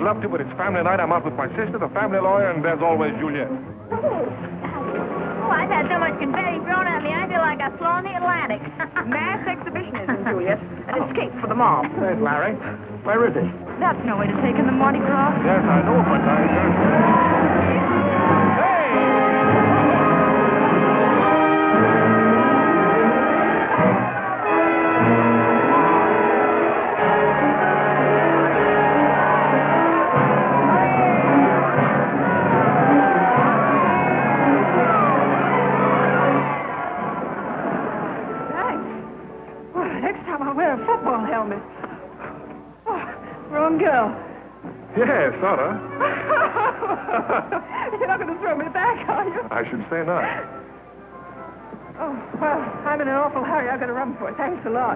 love to, but it's family night. I'm out with my sister, the family lawyer, and there's always Juliet. Oh, I've had so much confetti thrown at me, I feel like I've flown the Atlantic. Mass exhibitionism, Juliet. An escape for the mob. There's Larry. Where is he? That's no way to take in the Mardi Gras. Yes, I know, but Girl. Yeah, sort of. You're not going to throw me back, are you? I should say not. Oh, well, I'm in an awful hurry. I've got to run for it. Thanks a lot.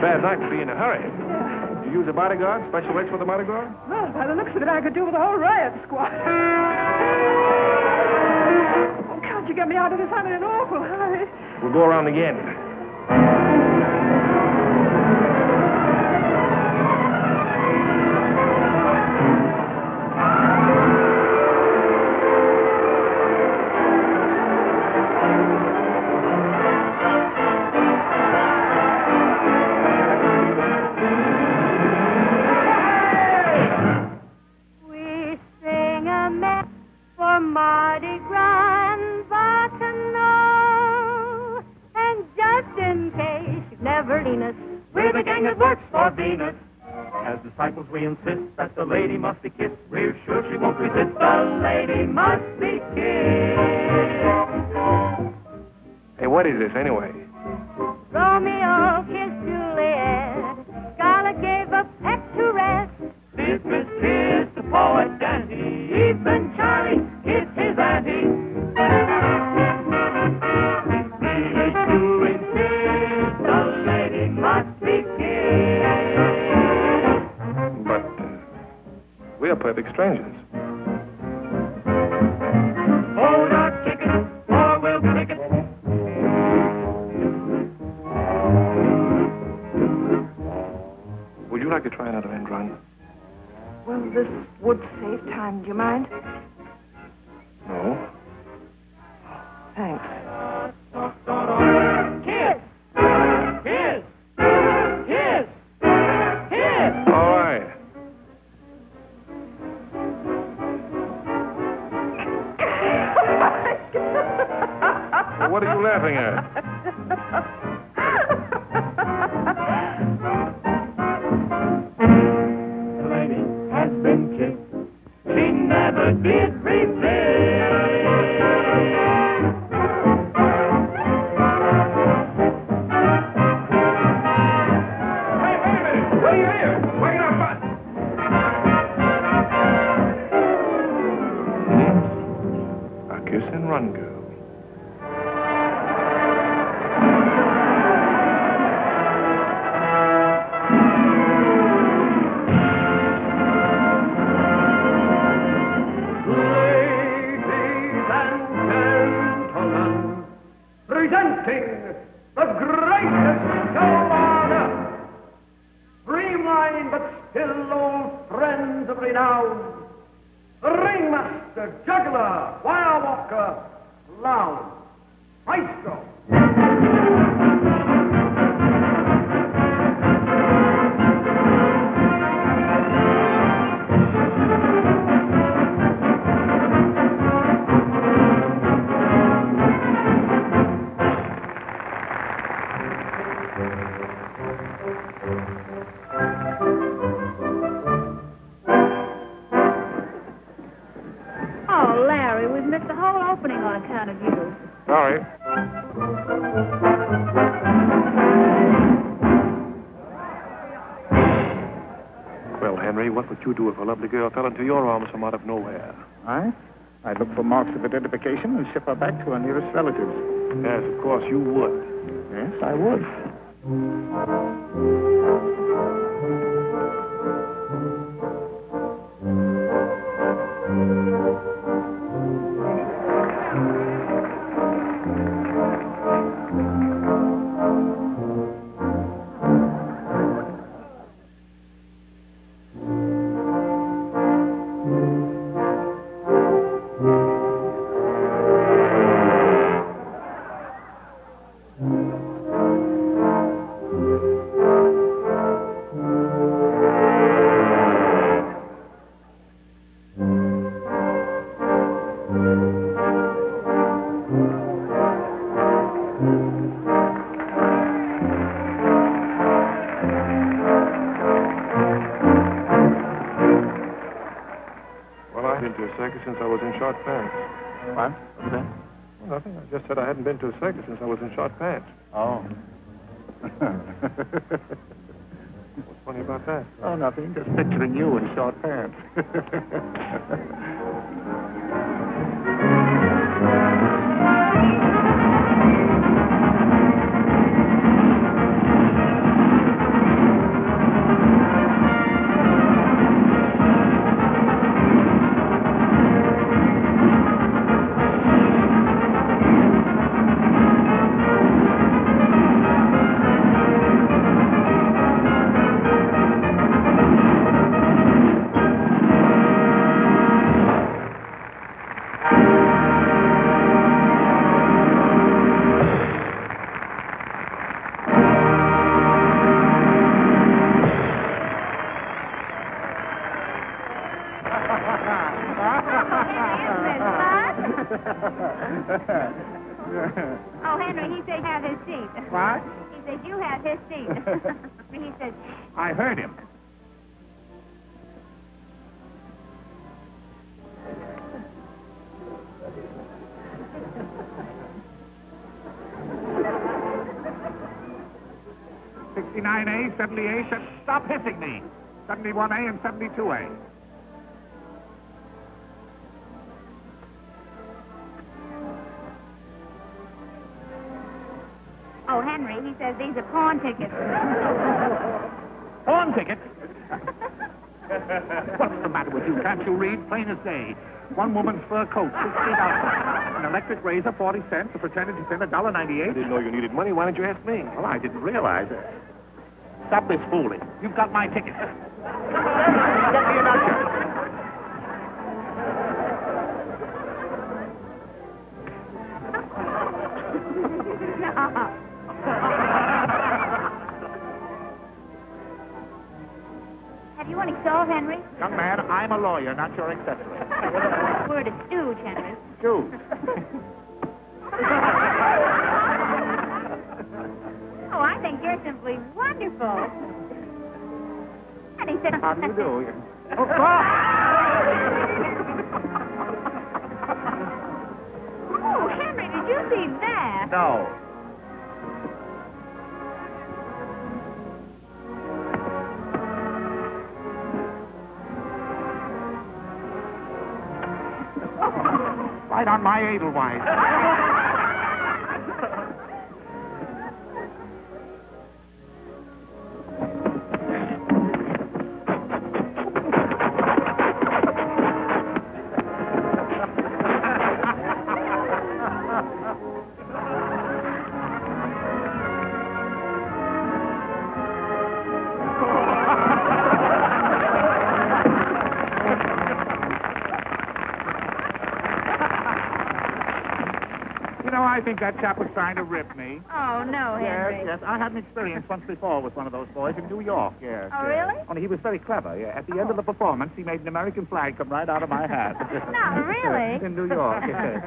Bad night to be in a hurry. Yeah. You use a bodyguard? Special rates for the Mardi Gras? Well, by the looks of it, I could do with a whole riot squad. Oh, can't you get me out of this? I'm in an awful hurry. We'll go around again. We're the gang that works for Venus. As disciples, we insist that the lady must be kissed. We're sure she won't resist. The lady must be kissed. Hey, what is this anyway? Romeo kissed Juliet. Scarlett gave a picturesque. Beatrice kissed the poet Dante. Even Charlie kissed his auntie. Really to insist, the lady must be kissed. But we are perfect strangers. Hold our ticket, or we'll pick it. Would you like to try another end run? Well, this would save time. Do you mind? No. Thanks. Kiss! Kiss! Kiss! Kiss! All right. Well, what are you laughing at? The lady has been kissed. She never did resist. Hey, wait a minute. What are you here? Why are you not fun? A kiss and run, girl. Ladies and gentlemen, presenting the greatest show on earth, streamlined but still old friends of renown, the ringmaster, juggler, wire walker, clown, maestro. Oh, Larry, we've missed the whole opening on account of you. Sorry. Well, Henry, what would you do if a lovely girl fell into your arms from out of nowhere? I'd look for marks of identification and ship her back to her nearest relatives. Yes, of course, you would. Yes, I would. been to a circus since I was in short pants. What? What's that? Well, nothing. I just said I hadn't been to a circus since I was in short pants. Oh. What's funny about that? Oh, nothing. Just picturing you in short pants. Oh, Henry, he said have his seat. What? He said you have his seat. He said... I heard him. "69A, 70A, stop hissing me. 71A and 72A. Oh, Henry, he says these are pawn tickets. Pawn tickets? What's the matter with you? Can't you read? Plain as day. One woman's fur coat, $60. An electric razor, 40 cents. A fraternity pin, I $1.98. didn't know you needed money. Why didn't you ask me? Well, I didn't realize it. Stop this fooling. You've got my ticket. Get me an usher. Have you any salt, Henry? Young man, I'm a lawyer, not your accessory. We're a stooge, Henry. Dude. Oh, I think you're simply wonderful. And he said... How do you do? Oh, Oh, Henry, did you see that? No. Right on my Edelweiss. I think that chap was trying to rip me. Oh, no, Henry. Yes, yes. I had an experience once before with one of those boys in New York, yes. Oh, yes. really? Only he was very clever, yeah. At the end of the performance, he made an American flag come right out of my hat. No, really? In New York, yes.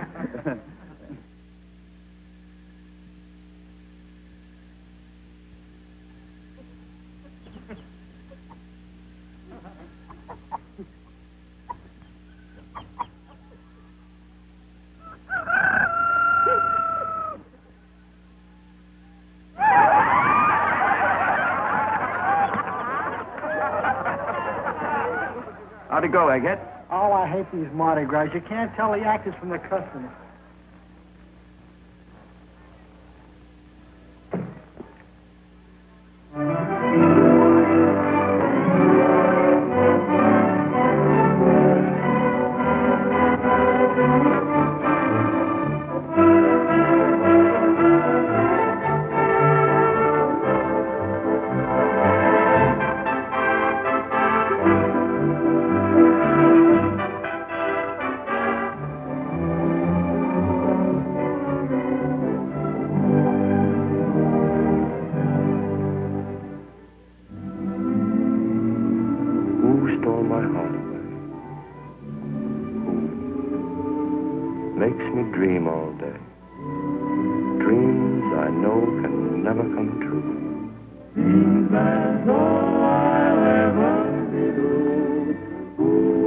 How'd it go, Eggett? Oh, I hate these Mardi Gras. You can't tell the actors from the customers. Makes me dream all day. Dreams I know can never come true. Dreams as though I'll ever be blue. Ooh.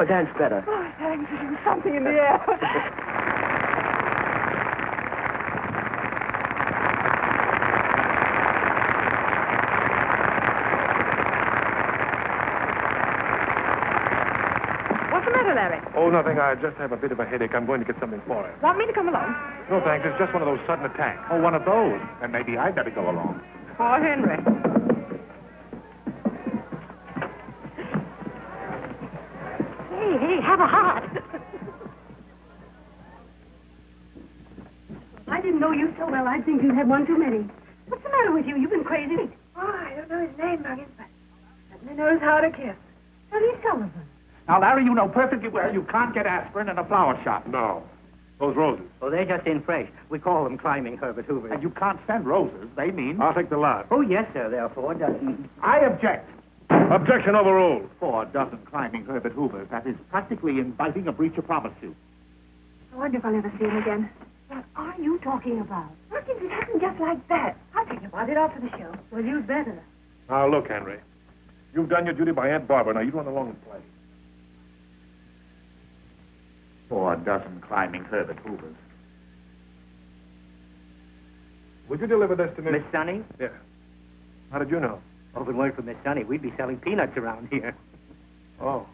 never danced better. Oh, thanks. There was something in the air. What's the matter, Larry? Oh, nothing. I just have a bit of a headache. I'm going to get something for it. Want me to come along? No, thanks. It's just one of those sudden attacks. Oh, one of those. Then maybe I'd better go along. Poor Henry. Hey, have a heart. I didn't know you so well. I'd think you had one too many. What's the matter with you? You've been crazy. Oh, I don't know his name, Muggins, but certainly knows how to kiss. Sonny Sullivan. Now, Larry, you know perfectly well you can't get aspirin in a flower shop. No. Those roses. Oh, they're just in fresh. We call them climbing Herbert Hoover. And you can't send roses. They mean... I'll take the lot. Oh, yes, sir. There are 4 dozen. I object. Objection overruled. 4 dozen climbing Herbert Hoovers. That is practically inviting a breach of promise suit. I wonder if I'll ever see him again. What are you talking about? Muggins, it happened just like that. I'll tell you about it after the show. Well, you'd better. Now, look, Henry. You've done your duty by Aunt Barbara. Now, you run along and play. 4 dozen climbing Herbert Hoovers. Would you deliver this to me? Miss Sonny? Yeah. How did you know? Oh, if it weren't for Miss Sonny, we'd be selling peanuts around here. Oh.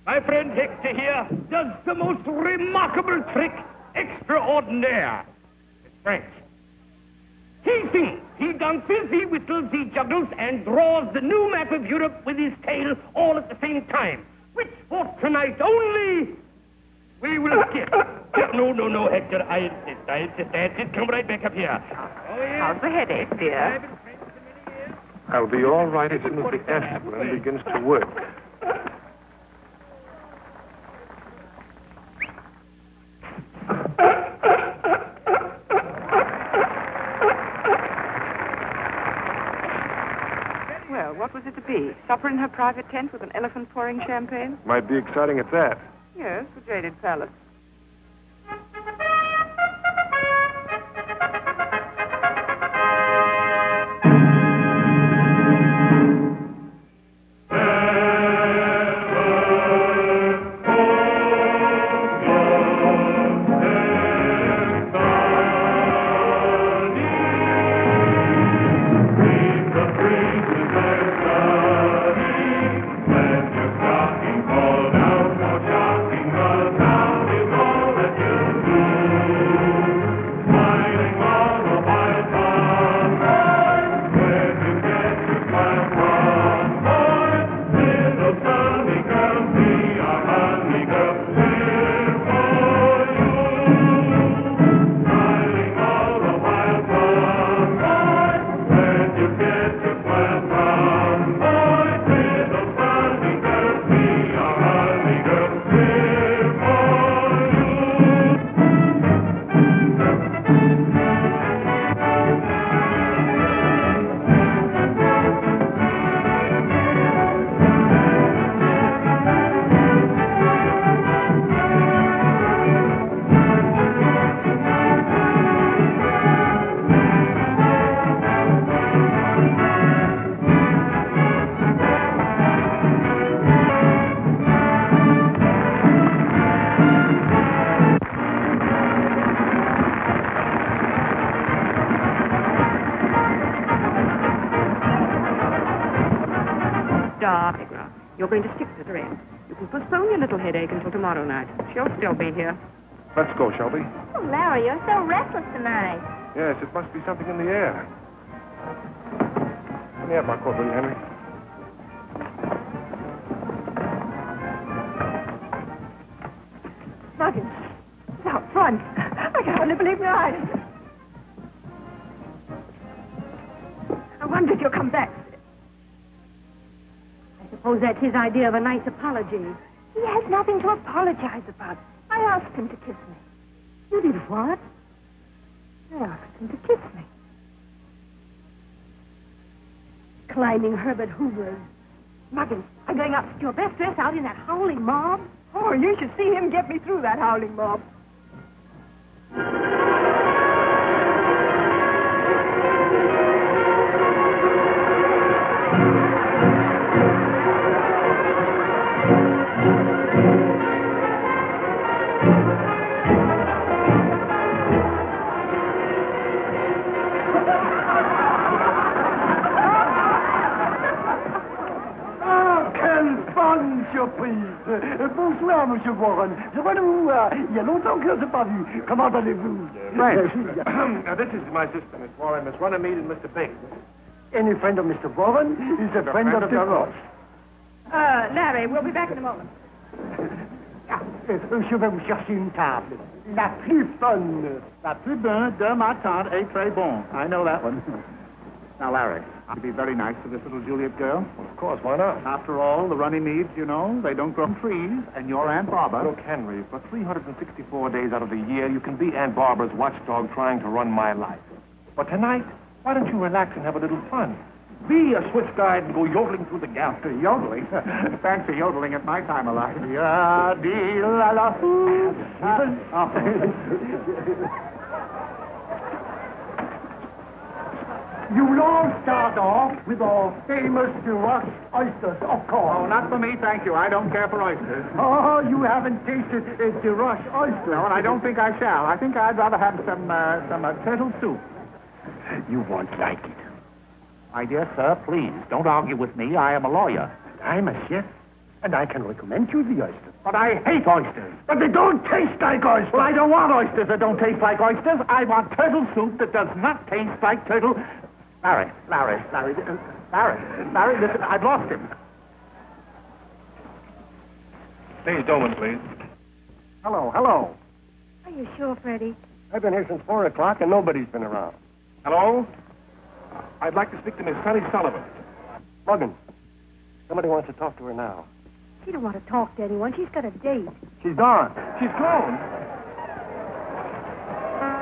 My friend Hector here does the most remarkable trick extraordinaire. It's French. He sings, he dances, he whistles, he juggles, and draws the new map of Europe with his tail all at the same time. Which for tonight only we will get. No, Hector, I insist. Come right back up here. Oh, yes. How's the headache, dear? I'll be all right as soon as the aspirin begins to work. Well, what was it to be? Supper in her private tent with an elephant pouring champagne? Might be exciting at that. Yes, the Jaded Palace. You're going to stick to the end. You can postpone your little headache until tomorrow night. She'll still be here. Let's go, Shelby. Oh, Larry, you're so restless tonight. Yes, it must be something in the air. Let me have my coat, will you, Henry? Muggins, it's out front. I can hardly believe my eyes. I wonder if you'll come back. I suppose that's his idea of a nice apology. He has nothing to apologize about. I asked him to kiss me. You did what? I asked him to kiss me. Climbing Herbert Hoover. Muggins, I'm going up to your best dress out in that howling mob. Oh, you should see him get me through that howling mob. Warren. Je vois nous. Il y a longtemps que je ne vous ai pas vu. Comment allez-vous? This is my sister, Miss Warren, Miss Runnymede, and Mr. Biggs. Any friend of Mr. Warren is a friend of the Ross. Larry, we'll be back in a moment. Je vais vous chercher une table. La plus bonne. La plus bonne de ma tante est très bon. I know that one. Now, Larry, it'd be very nice for this little Juliet girl. Of course, why not? After all, the Runnymedes, you know, they don't grow on trees, and your Aunt Barbara... Look, Henry, for 364 days out of the year, you can be Aunt Barbara's watchdog trying to run my life. But tonight, why don't you relax and have a little fun? Be a Swiss guide and go yodeling through the gap. Yodeling? Fancy yodeling at my time of life. Ya-dee-la-la-hoo. You'll all start off with our famous Duroc oysters, of course. Oh, not for me, thank you. I don't care for oysters. Oh, you haven't tasted a Duroc oyster. No, and I don't think I shall. I think I'd rather have some turtle soup. You won't like it. My dear sir, please, don't argue with me. I am a lawyer. I'm a chef, and I can recommend you the oysters. But I hate oysters. But they don't taste like oysters. Well, I don't want oysters that don't taste like oysters. I want turtle soup that does not taste like turtle... Larry, listen, I've lost him. Please, Doman, please. Hello. Are you sure, Freddie? I've been here since 4 o'clock, and nobody's been around. Hello? I'd like to speak to Miss Sally Sullivan. Logan, somebody wants to talk to her now. She don't want to talk to anyone. She's got a date. She's gone. She's gone.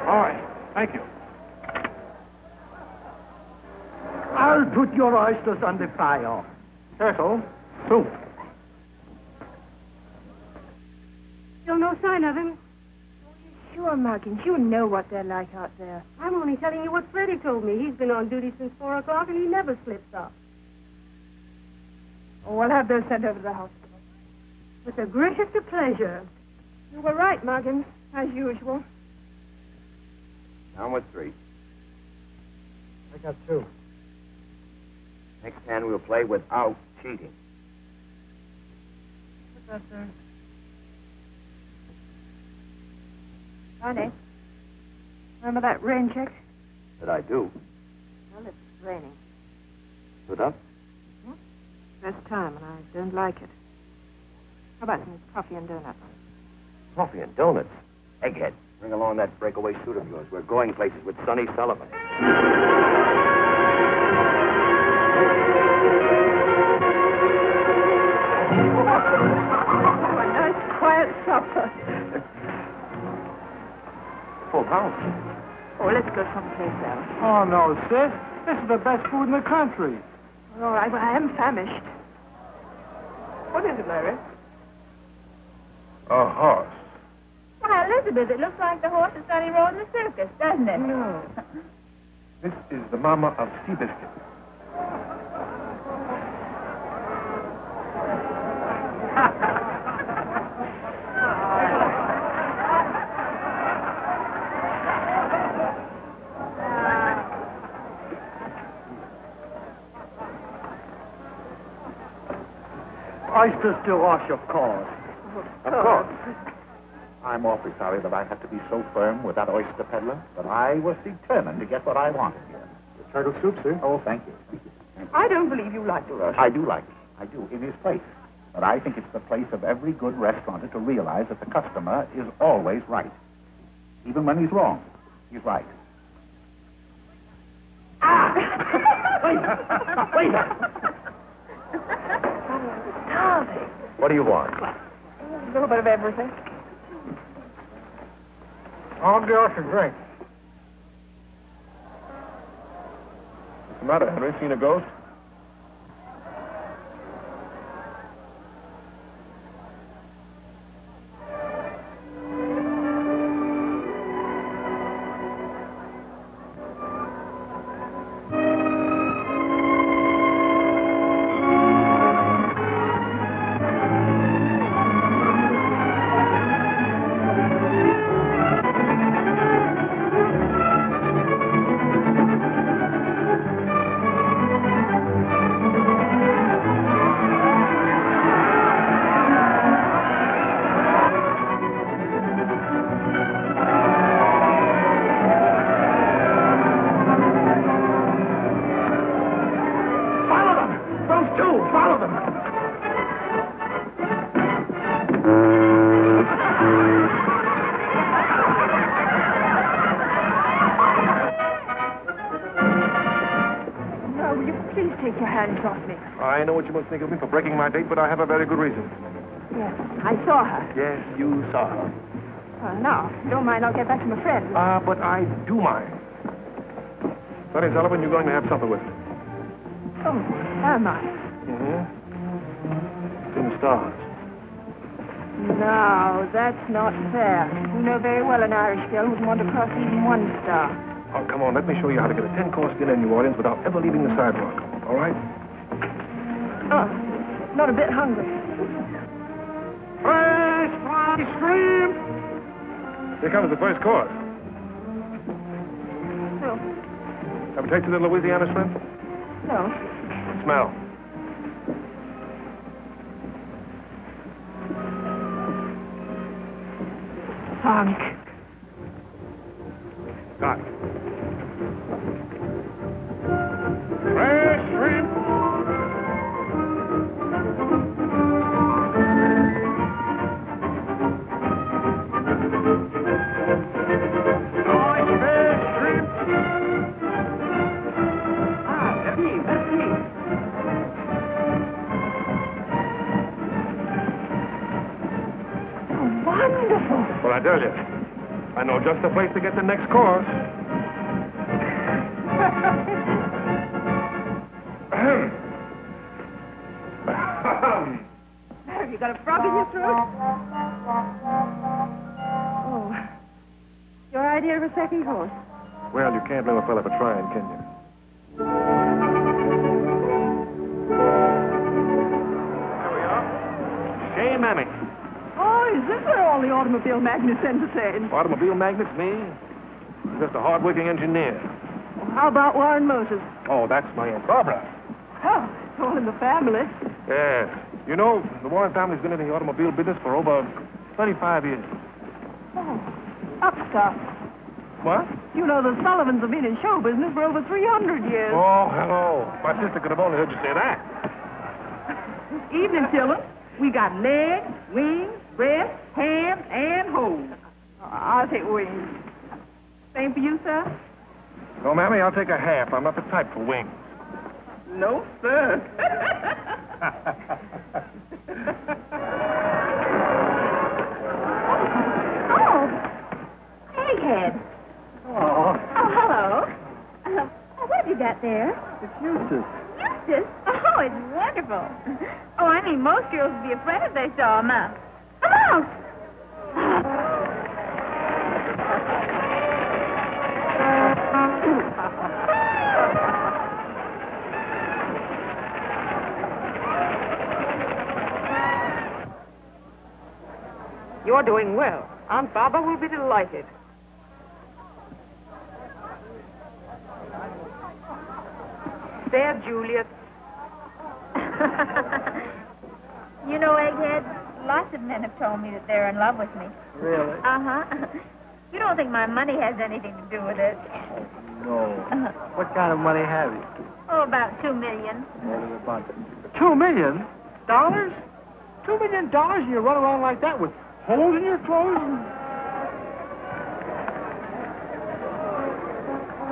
All right. Thank you. I'll put your oysters on the fire. Turtle soup. Still no sign of him. Sure, Muggins. You know what they're like out there. I'm only telling you what Freddie told me. He's been on duty since 4 o'clock, and he never slips up. Oh, we'll have those sent over to the hospital. With the greatest of pleasure. You were right, Muggins, as usual. Down with 3. I got 2. Next hand we'll play without cheating. What's that, sir? Honey, remember that rain check? That I do. Well, it's raining. Stood up? First time, and I don't like it. How about some coffee and donuts? Coffee and donuts. Egghead, bring along that breakaway suit of yours. We're going places with Sonny Sullivan. A nice, quiet supper. Full house. Oh, let's go someplace else. Oh, no, sis. This is the best food in the country. All right, well, I am famished. What is it, Larry? A horse. Why, Elizabeth, it looks like the horse that Sonny rode in the circus, doesn't it? No. This is the mama of Seabiscuit. Oysters to wash, of course. Of course. I'm awfully sorry that I had to be so firm with that oyster peddler, but I was determined to get what I wanted here. The turtle soup, sir? Oh, thank you. I don't believe you like Duroc. I do like it. I do, in his place. But I think it's the place of every good restaurateur to realize that the customer is always right. Even when he's wrong, he's right. Ah! Wait! Darling. What do you want? A little bit of everything. I'll give us a drink. What's the matter, Henry? Seen a ghost? I know what you must think of me for breaking my date, but I have a very good reason. Yes, I saw her. Yes, you saw her. No, don't mind. I'll get back to my friend. But I do mind. Sonny Sullivan, you're going to have supper with me. Oh, am I? Mm-hmm. It's in the stars. No, that's not fair. You know very well an Irish girl wouldn't want to cross even one star. Oh, come on, let me show you how to get a 10-course dinner in New Orleans without ever leaving the sidewalk. All right? Oh, not a bit hungry. Fresh fry shrimp! Here comes the first course. No. Have you tasted the Louisiana shrimp? No. Smell. Funk. Got it. Fresh shrimp! Well, I tell you, I know just the place to get the next course. Have you got a frog in your throat? Oh. Your idea of a second course? Well, you can't blame a fella for trying, can you? There we are. Shea Mammy. Oh, is this where all the automobile magnets entertain? Automobile magnets, me? Just a hard-working engineer. How about Warren Moses? Oh, that's my Aunt Barbara. Oh, it's all in the family. Yes. You know, the Warren family's been in the automobile business for over 35 years. Oh, upstart. What? You know, the Sullivans have been in show business for over 300 years. Oh, hello. My sister could have only heard you say that. Evening, children. We got legs, wings, breast, ham, and hose. I'll take wings. Same for you, sir? No, Mammy, I'll take a half. I'm not the type for wings. No, sir. Oh, egghead. Oh, Oh, hello. What have you got there? it's Eustace. Eustace? Oh, it's wonderful. Oh, I mean, most girls would be afraid if they saw a mouse. A mouse! You're doing well. Aunt Barbara will be delighted. There, Juliet. You know, Egghead, lots of men have told me that they're in love with me. Really? Uh-huh. You don't think my money has anything to do with it? No. What kind of money have you? Oh, about $2 million. Only about $2 million? $2 million, and you run around like that with holes in your clothes?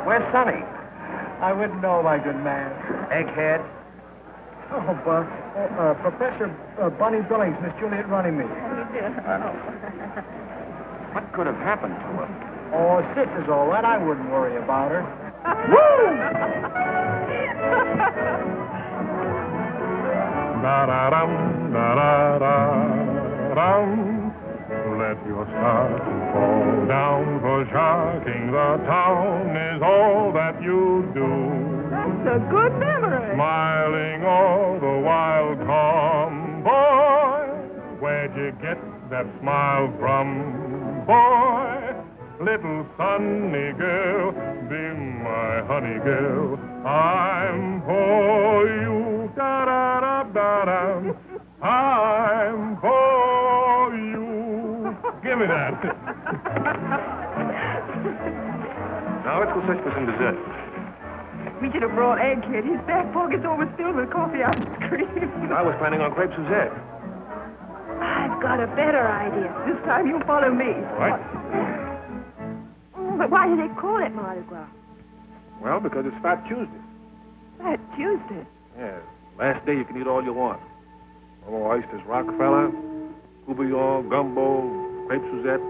Where's Sonny? I wouldn't know, my good man. Egghead. Oh, Professor Bunny Billings, Miss Juliet running me. What could have happened to her? Oh, Sis is all right. I wouldn't worry about her. Da-da-dum, da-da-da-da-dum. Let your stars fall down, for sharking the town is all that you do. That's a good memory. Smiling all the while, tomboy. Where'd you get that smile from, boy? Little sunny girl, be my honey girl. I'm for you, da-da-da-da-da. I'm for you. Give me that. Now let's go search for some dessert. We should have brought Egghead. His back pocket's overfilled with coffee ice cream. I was planning on crepe Suzette. I've got a better idea. This time you follow me. What? Oh, but why do they call it Mardi Gras? Well, because it's Fat Tuesday. Fat Tuesday. Yes. Last day you can eat all you want. Oh, oysters, Rockefeller, Coubillon, gumbo, crepe Suzette.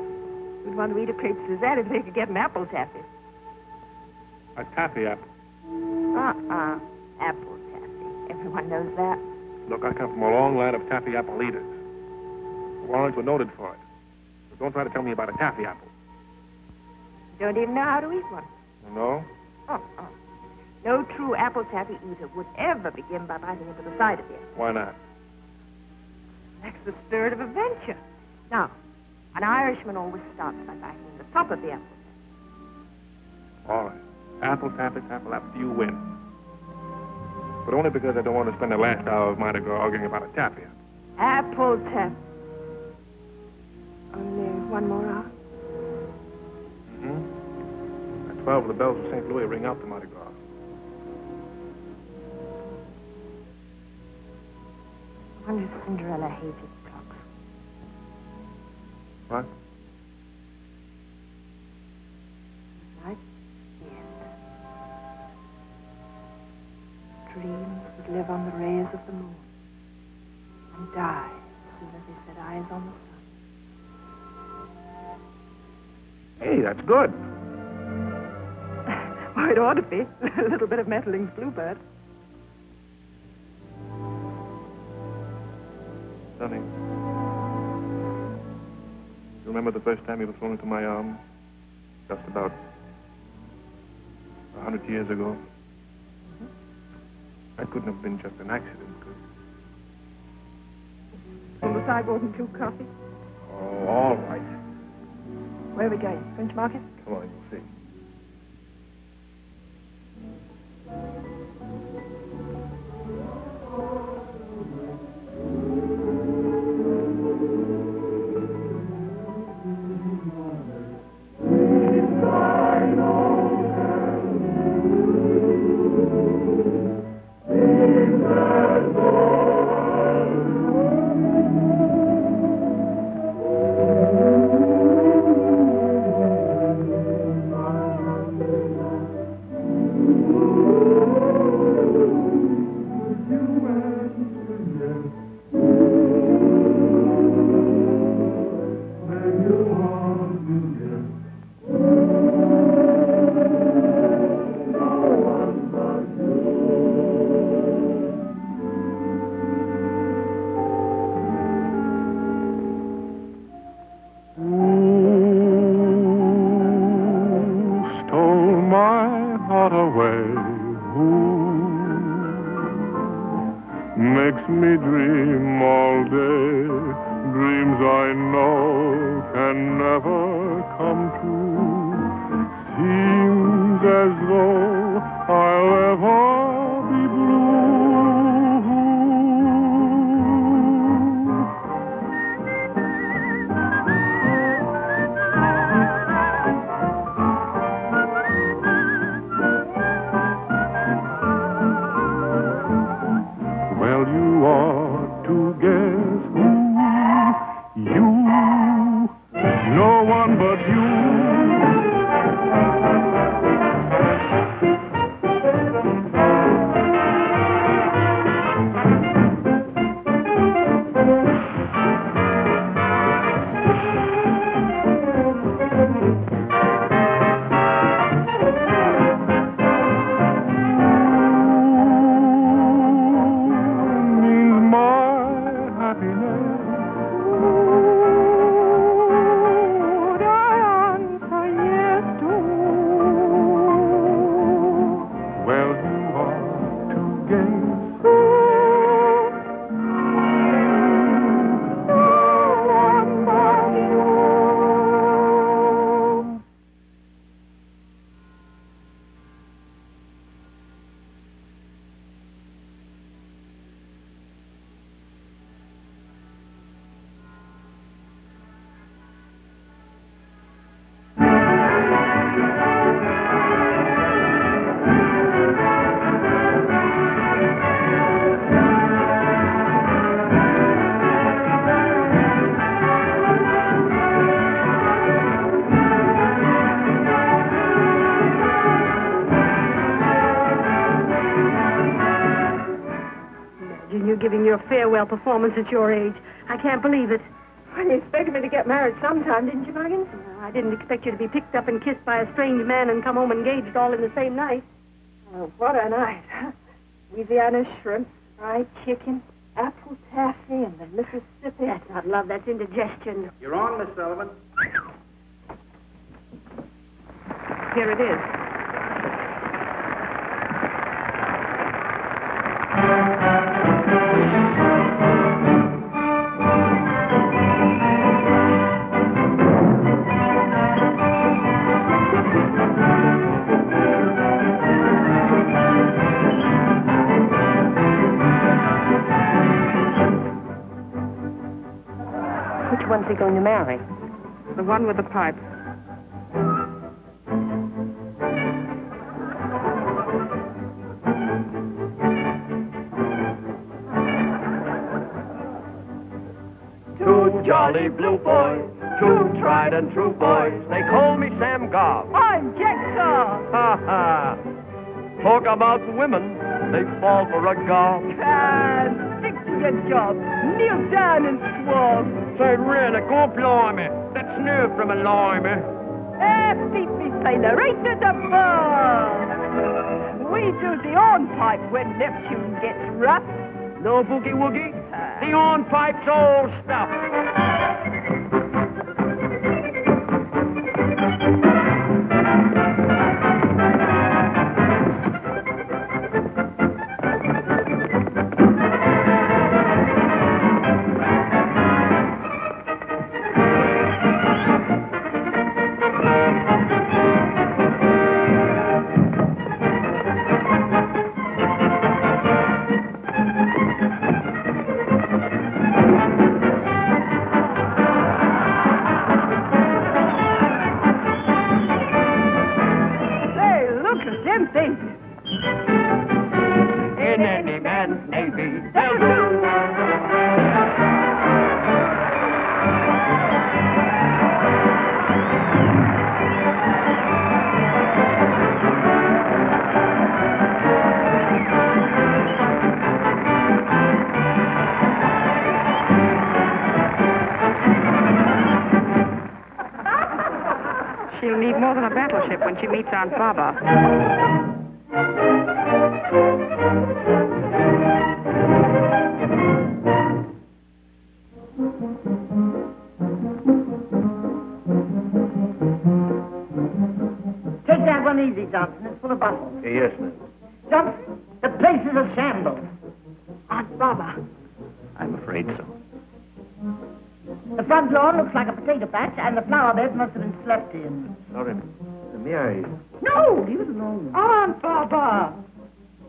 We'd want to eat a crepe Suzette if they could get an apple taffy. A taffy apple. Apple taffy. Everyone knows that. Look, I come from a long line of taffy apple eaters. New Orleans were noted for it. So don't try to tell me about a taffy apple. You don't even know how to eat one. No? No true apple taffy eater would ever begin by biting into the side of it. Why not? That's the spirit of adventure. Now, an Irishman always starts by biting the top of the apple. All right. Apple taffy, apple, you win. But only because I don't want to spend the last hour of Mardi Gras arguing about a taffy apple. Apple taffy. Only one more hour? Mm-hmm. At 12, the bells of St. Louis ring out the Mardi Gras. I wonder if Cinderella hated clocks. What? Like the end. Dreams would live on the rays of the moon and die as soon as they set eyes on the sun. Hey, that's good. Oh, it ought to be. A little bit of Metterling's Bluebird. Sonny, you remember the first time you were thrown into my arms? Just about 100 years ago. Mm-hmm. That couldn't have been just an accident, could it? On the sidewalk and 2 coffee. Oh, all right. Where are we going? French Market? Come on, you'll see. Makes me dream all day, dreams I know can never come true. Seems as though I'll ever be blue. Well, you ought to guess who you, no one but you. your farewell performance at your age. I can't believe it. Well, you expected me to get married sometime, didn't you, Muggins? No, I didn't expect you to be picked up and kissed by a strange man and come home engaged all in the same night. Oh, what a night. Louisiana shrimp, fried chicken, apple taffy, and the Mississippi. That's not love, that's indigestion. You're on, Miss Sullivan. Here it is. Which one's he going to marry? The one with the pipe. Two jolly blue boys, two tried and true boys. They call me Sam Gobb. I'm Jack Carr. Ha ha. Talk about women, they fall for a gob. Stick to your job. Kneel down and swab. Say, really, go blimey. That's nerve from a limey. Beat me, sailor, right to the bar. We do the hornpipe when Neptune gets rough. No boogie-woogie? The hornpipe's all stuff. In any man's navy, they'll do. She'll need more than a battleship when she meets Aunt Baba. Take that one easy, Johnson. It's full of bustle. Yes, ma'am. Johnson, the place is a shambles. Aunt Baba. I'm afraid so. The front lawn looks like a potato patch, and the flower beds must have been slept in. Sorry, may I... No, leave it alone. Aunt Baba.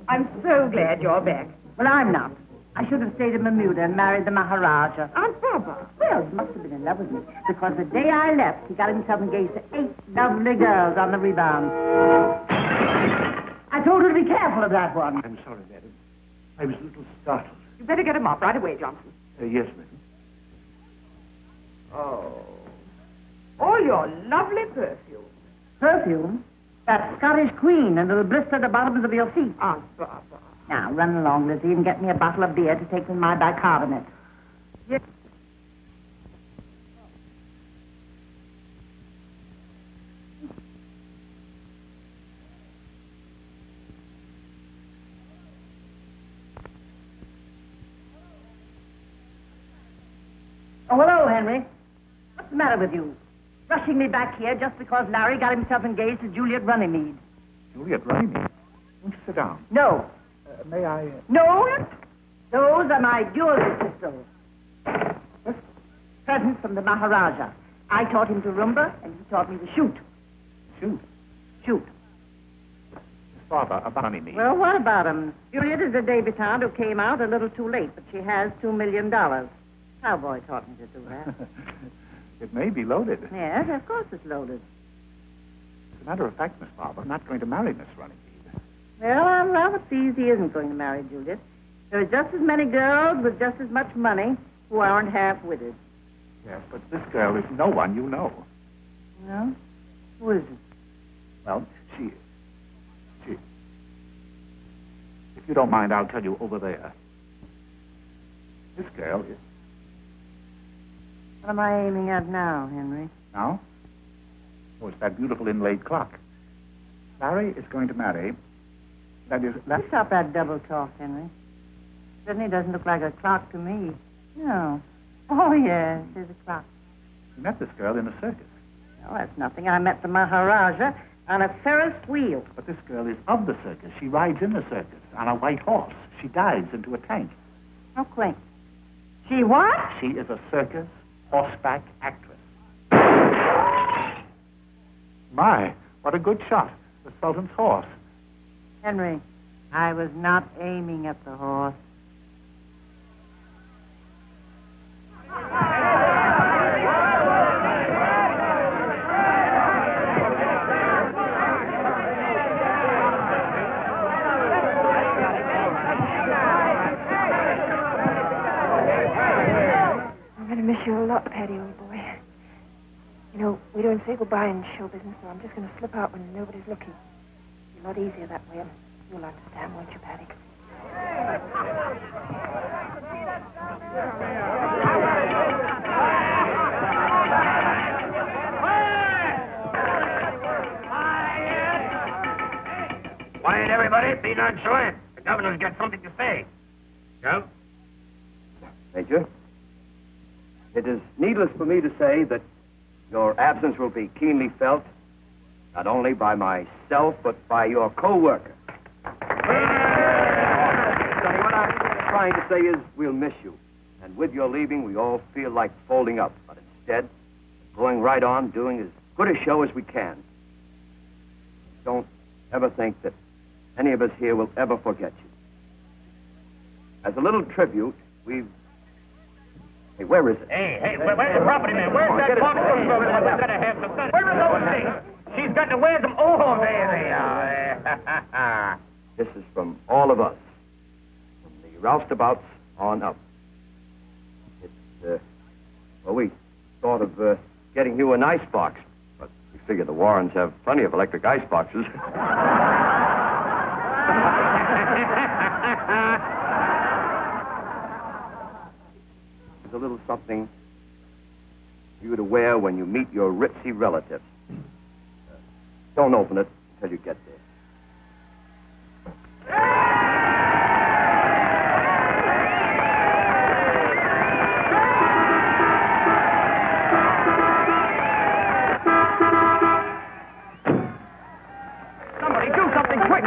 I'm so glad you're back. Well, I'm not. I should have stayed in Bermuda and married the Maharaja. Aunt Baba. Well, he must have been in love with me, because the day I left, he got himself engaged to 8 lovely girls on the rebound. I told her to be careful of that one. I'm sorry, madam. I was a little startled. You better get him off right away, Johnson. Yes, madam. Oh, your lovely perfume. Perfume? That Scottish Queen, and it'll blister the bottoms of your feet. Aunt Baba. Now, run along, Lizzie, and get me a bottle of beer to take with my bicarbonate. Yes. Oh, hello, Henry. What's the matter with you? Rushing me back here just because Larry got himself engaged to Juliet Runnymede. Juliet Runnymede? Won't you sit down? No. May I... No? Those are my jewelry pistols. Presents from the Maharaja. I taught him to rumba, and he taught me to shoot. Shoot? Shoot. Father, about Runnymede. Well, what about him? Juliet is a debutante who came out a little too late, but she has $2 million. Cowboy taught me to do that. It may be loaded. Yes, of course it's loaded. As a matter of fact, Miss Barber, I'm not going to marry Miss Runnymede. Well, I'm rather pleased he isn't going to marry Juliet. There are just as many girls with just as much money who aren't half-witted. Yes, but this girl is no one you know. Well, who is it? Well, she... If you don't mind, I'll tell you over there. This girl is... What am I aiming at now, Henry? Now? Oh, it's that beautiful inlaid clock. Larry is going to marry... That is... You stop that double talk, Henry. Certainly doesn't look like a clock to me. No. Oh, yes, there's a clock. You met this girl in a circus. Oh, that's nothing. I met the Maharaja on a Ferris wheel. But this girl is of the circus. She rides in the circus on a white horse. She dives into a tank. How quaint. She what? She is a circus horseback actress. My, what a good shot. The Sultan's horse. Henry, I was not aiming at the horse. Miss you a lot, Paddy, old boy. You know, we don't say goodbye in show business, so I'm just going to slip out when nobody's looking. It's a lot easier that way, and you'll understand, won't you, Paddy? Quiet, everybody. Be nonchalant. The governor's got something to say. Gov? Major? It is needless for me to say that your absence will be keenly felt, not only by myself, but by your co-worker. Sonny, what I'm trying to say is we'll miss you. And with your leaving, we all feel like folding up. But instead, going right on, doing as good a show as we can. Don't ever think that any of us here will ever forget you. As a little tribute, we've... Hey, where is it? Hey, where's the property man? Where's that box? We've got to have some fun. Where are those things? She's got to wear them. Oh, there they are. This is from all of us, from the roustabouts on up. It's, well, we thought of getting you an ice box, but we figure the Warrens have plenty of electric ice boxes. A little something for you to wear when you meet your ritzy relatives. Don't open it until you get there. Somebody do something quick.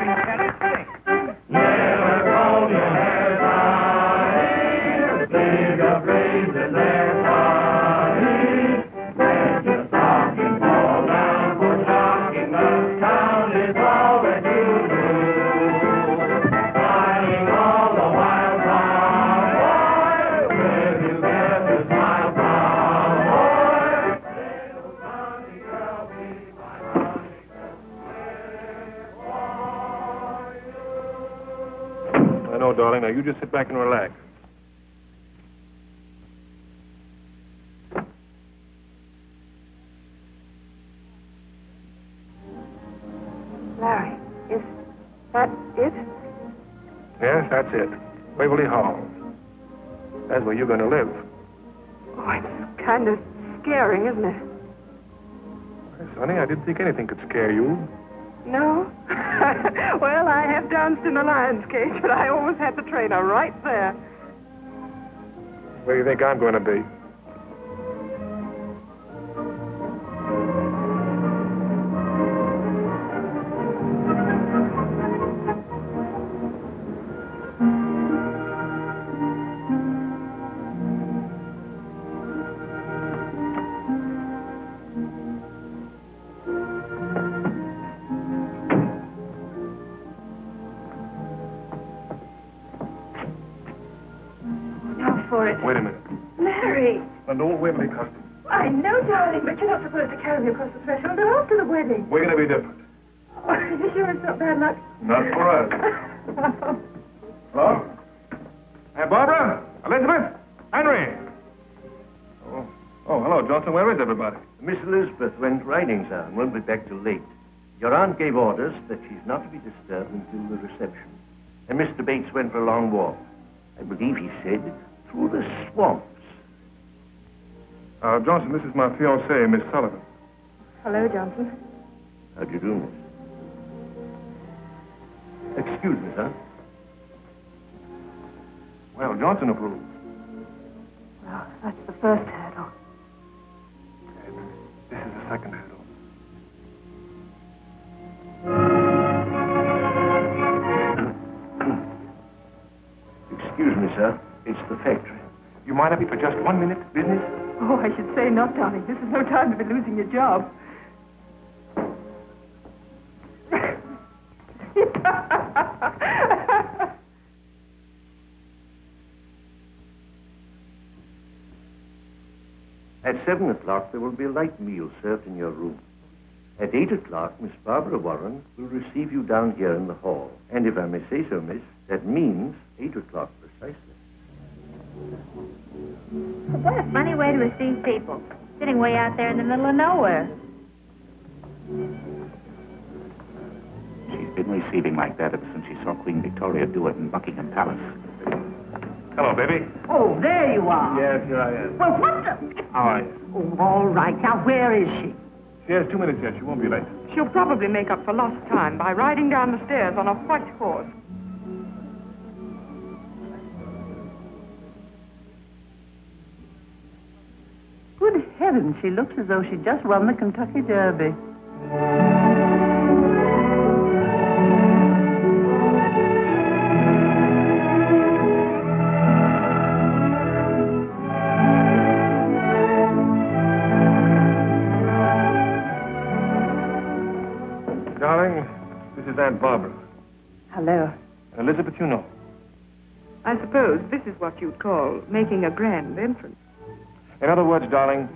Darling, now you just sit back and relax. Larry, is that it? Yes, that's it. Waverly Hall. That's where you're going to live. Oh, it's kind of scary, isn't it? Hey, Sonny, I didn't think anything could scare you. No? Well, I have danced in a lion's cage, but I always had the trainer right there. Where do you think I'm going to be? Wait a minute. Larry! An old Wembley costume. I know, darling, but you're not supposed to carry me across the threshold after the wedding. We're going to be different. Oh, are you sure it's not bad luck? Not for us. Hello? Hey, Barbara? Elizabeth? Henry? Oh, hello, Johnson. Where is everybody? Miss Elizabeth went riding, sir, and won't be back till late. Your aunt gave orders that she's not to be disturbed until the reception. And Mr. Bates went for a long walk. I believe he said through the swamps. Johnson, this is my fiancée, Miss Sullivan. Hello, Johnson. How do you do, miss? Excuse me, sir. Well, Johnson approves. Well, that's the first hurdle. This is the second hurdle. Excuse me, sir. It's the factory. You mind if we for just 1 minute? Business? Oh, I should say not, darling. This is no time to be losing your job. At 7 o'clock, there will be a light meal served in your room. At 8 o'clock, Miss Barbara Warren will receive you down here in the hall. And if I may say so, miss, that means 8 o'clock precisely. What a funny way to receive people, sitting way out there in the middle of nowhere. She's been receiving like that ever since she saw Queen Victoria do it in Buckingham Palace. Hello, baby. Oh, there you are. Yes, here I am. Well, what the... How are you? Oh, all right. Now, where is she? She has 2 minutes yet. She won't be late. She'll probably make up for lost time by riding down the stairs on a white horse. Good heavens, she looks as though she'd just won the Kentucky Derby. Darling, this is Aunt Barbara. Hello. Elizabeth, you know. I suppose this is what you'd call making a grand entrance. In other words, darling,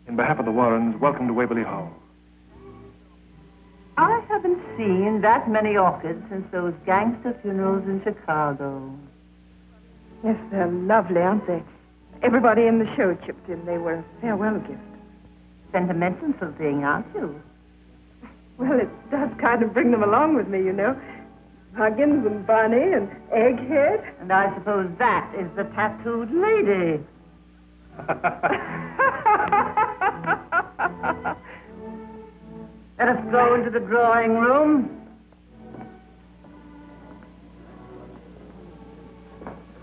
in behalf of the Warrens, welcome to Waverly Hall. I haven't seen that many orchids since those gangster funerals in Chicago. Yes, they're lovely, aren't they? Everybody in the show chipped in. They were a farewell gift. Sentimental thing, aren't you? Well, it does kind of bring them along with me, you know. Huggins and Barney and Egghead. And I suppose that is the tattooed lady. Let us go into the drawing room.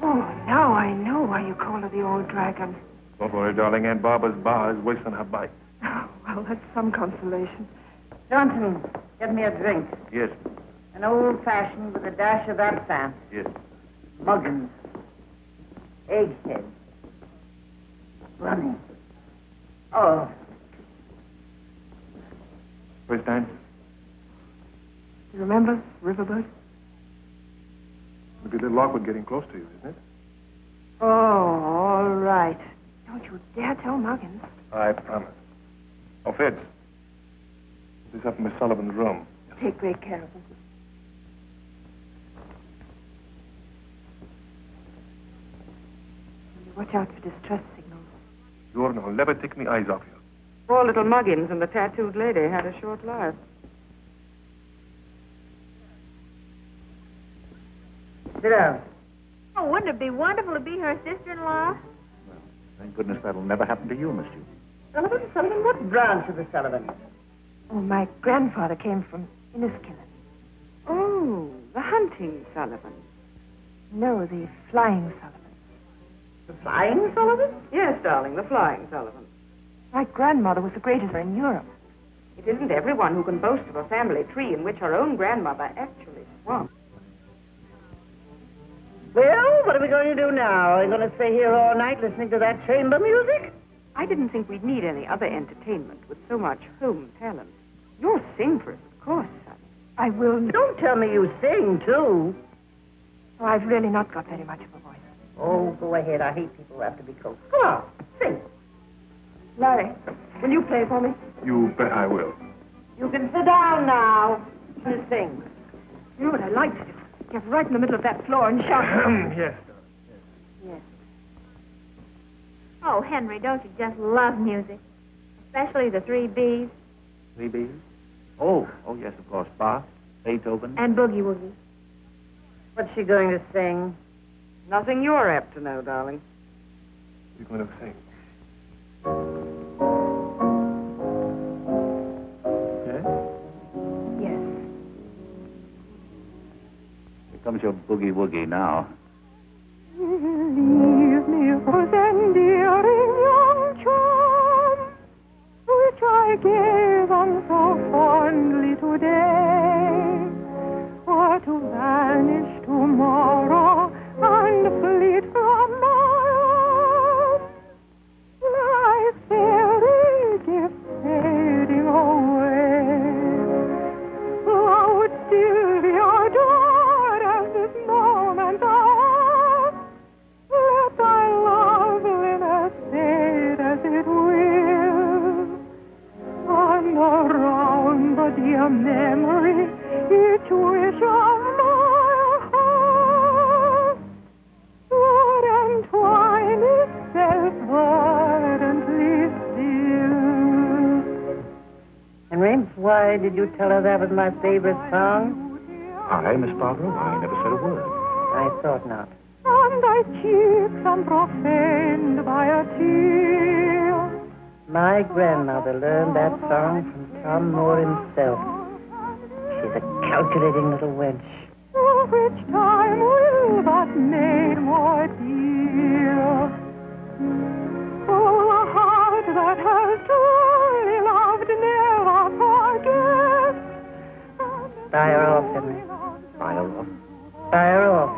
Oh, now I know why you call her the old dragon. Don't worry, darling. Aunt Barbara's bar is wasting her bite. Oh, well, that's some consolation. Johnson, get me a drink. Yes, An old-fashioned with a dash of absinthe. yes. Muggins. Egghead. Running. Oh, First time? You remember Riverboat? It'll be a little awkward getting close to you, isn't it? Oh, all right. Don't you dare tell Muggins. I promise. Oh, Fitz. This is up in Miss Sullivan's room. Take great care of him. Watch out for distress signals. Sure, no, never take me eyes off you. Poor little Muggins and the tattooed lady had a short life. sit down. Oh, wouldn't it be wonderful to be her sister-in-law? Thank goodness that'll never happen to you, Miss June. Sullivan, what branch of the Sullivans? Oh, my grandfather came from Inniskillen. Oh, the hunting Sullivan. No, the flying Sullivan. The flying Sullivan? Yes, darling, the flying Sullivan. My grandmother was the greatest in Europe. It isn't everyone who can boast of a family tree in which her own grandmother actually swam. Well, what are we going to do now? Are we going to stay here all night listening to that chamber music? I didn't think we'd need any other entertainment with so much home talent. You'll sing for us, of course, son. I will. Don't tell me you sing, too. Oh, I've really not got very much of a voice. Oh, go ahead. I hate people who have to be coached. Come on, sing. Larry, will you play for me? You bet I will. You can sit down now. You sing. You know what I'd like to do? Get right in the middle of that floor and shout. Yes. Yes. Oh, Henry, don't you just love music? Especially the 3 Bs 3 Bs? Oh, yes, of course. Bach, Beethoven. and Boogie Woogie. What's she going to sing? Nothing you're apt to know, darling. What are you going to sing? Yes? Yes. Here comes your boogie-woogie now. Leave me those endearing young charms which I gave them so fondly today, or to vanish tomorrow and fleet from my arms like fairy gifts fading away. Oh, still be adored at this moment of let thy loveliness fade as it will, and around the dear memory each wish of my heart would entwine itself ardently still. Henry, why did you tell her that was my favorite song? I, Miss Barbara, I never said a word. I thought not. And thy cheeks unprofaned by a tear. My grandmother learned that song from Tom Moore himself. She's a calculating little wench. Which time will that maid more dear? Oh, a heart that has truly loved never forgets. Buy her off, Henry. Buy her off. Buy her off.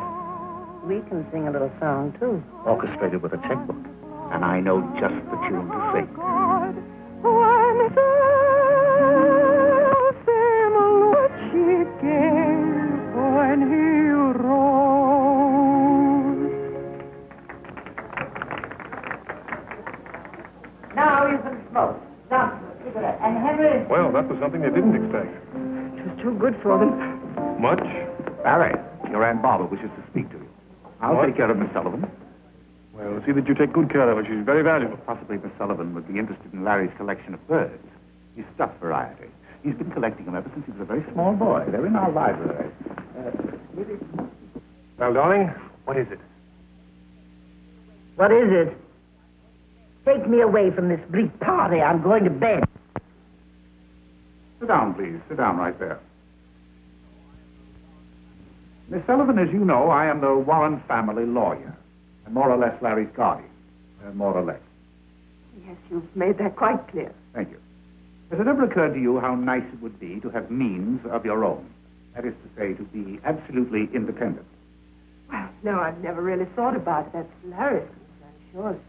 We can sing a little song, too. Orchestrated with a checkbook. And I know just the tune to sing. When same look she gave when he rose. Now you can smoke. Now, cigarette. And Henry... Well, that was something they didn't expect. It was too good for them. Much? Barry, your Aunt Barbara wishes to speak to you. I'll take care of Miss Sullivan. Well, see that you take good care of her. She's very valuable. Possibly Miss Sullivan would be interested in Larry's collection of birds. He's stuffed variety. He's been collecting them ever since he was a very small boy. They're in our library. Well, darling, what is it? What is it? Take me away from this bleak party. I'm going to bed. Sit down, please. Sit down right there. Miss Sullivan, as you know, I am the Warren family lawyer. And more or less Larry's guardian. More or less. Yes, you've made that quite clear. Thank you. Has it ever occurred to you how nice it would be to have means of your own? That is to say, to be absolutely independent. Well, no, I've never really thought about it. That's Larry's concern, surely.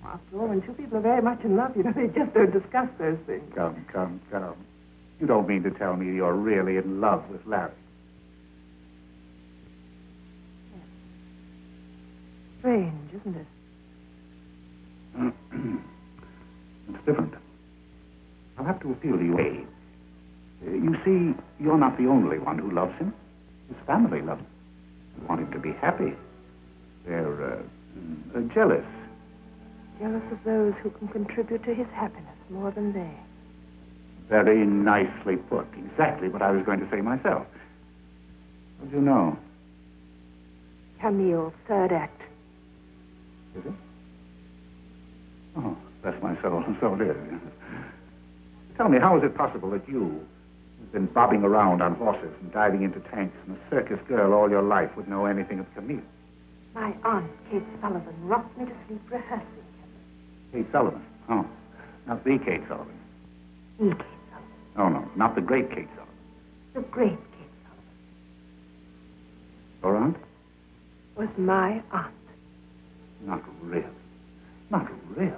After all, when two people are very much in love, they just don't discuss those things. Come. You don't mean to tell me you're really in love with Larry? Strange, isn't it? It's different. I'll have to appeal to you. You see, you're not the only one who loves him. His family loves him. They want him to be happy. They're jealous. Jealous of those who can contribute to his happiness more than they. Very nicely put. Exactly what I was going to say myself. How'd you know? Camille, third act. Is it? Oh, bless my soul. So it is. Tell me, how is it possible that you, who've been bobbing around on horses and diving into tanks and a circus girl all your life, would know anything of Camille? My aunt, Kate Sullivan, rocked me to sleep rehearsing. Kate Sullivan? Oh, not the Kate Sullivan. The Kate Sullivan. Oh, no, not the great Kate Sullivan. The great Kate Sullivan. Your aunt? Was my aunt. Not really. Not really.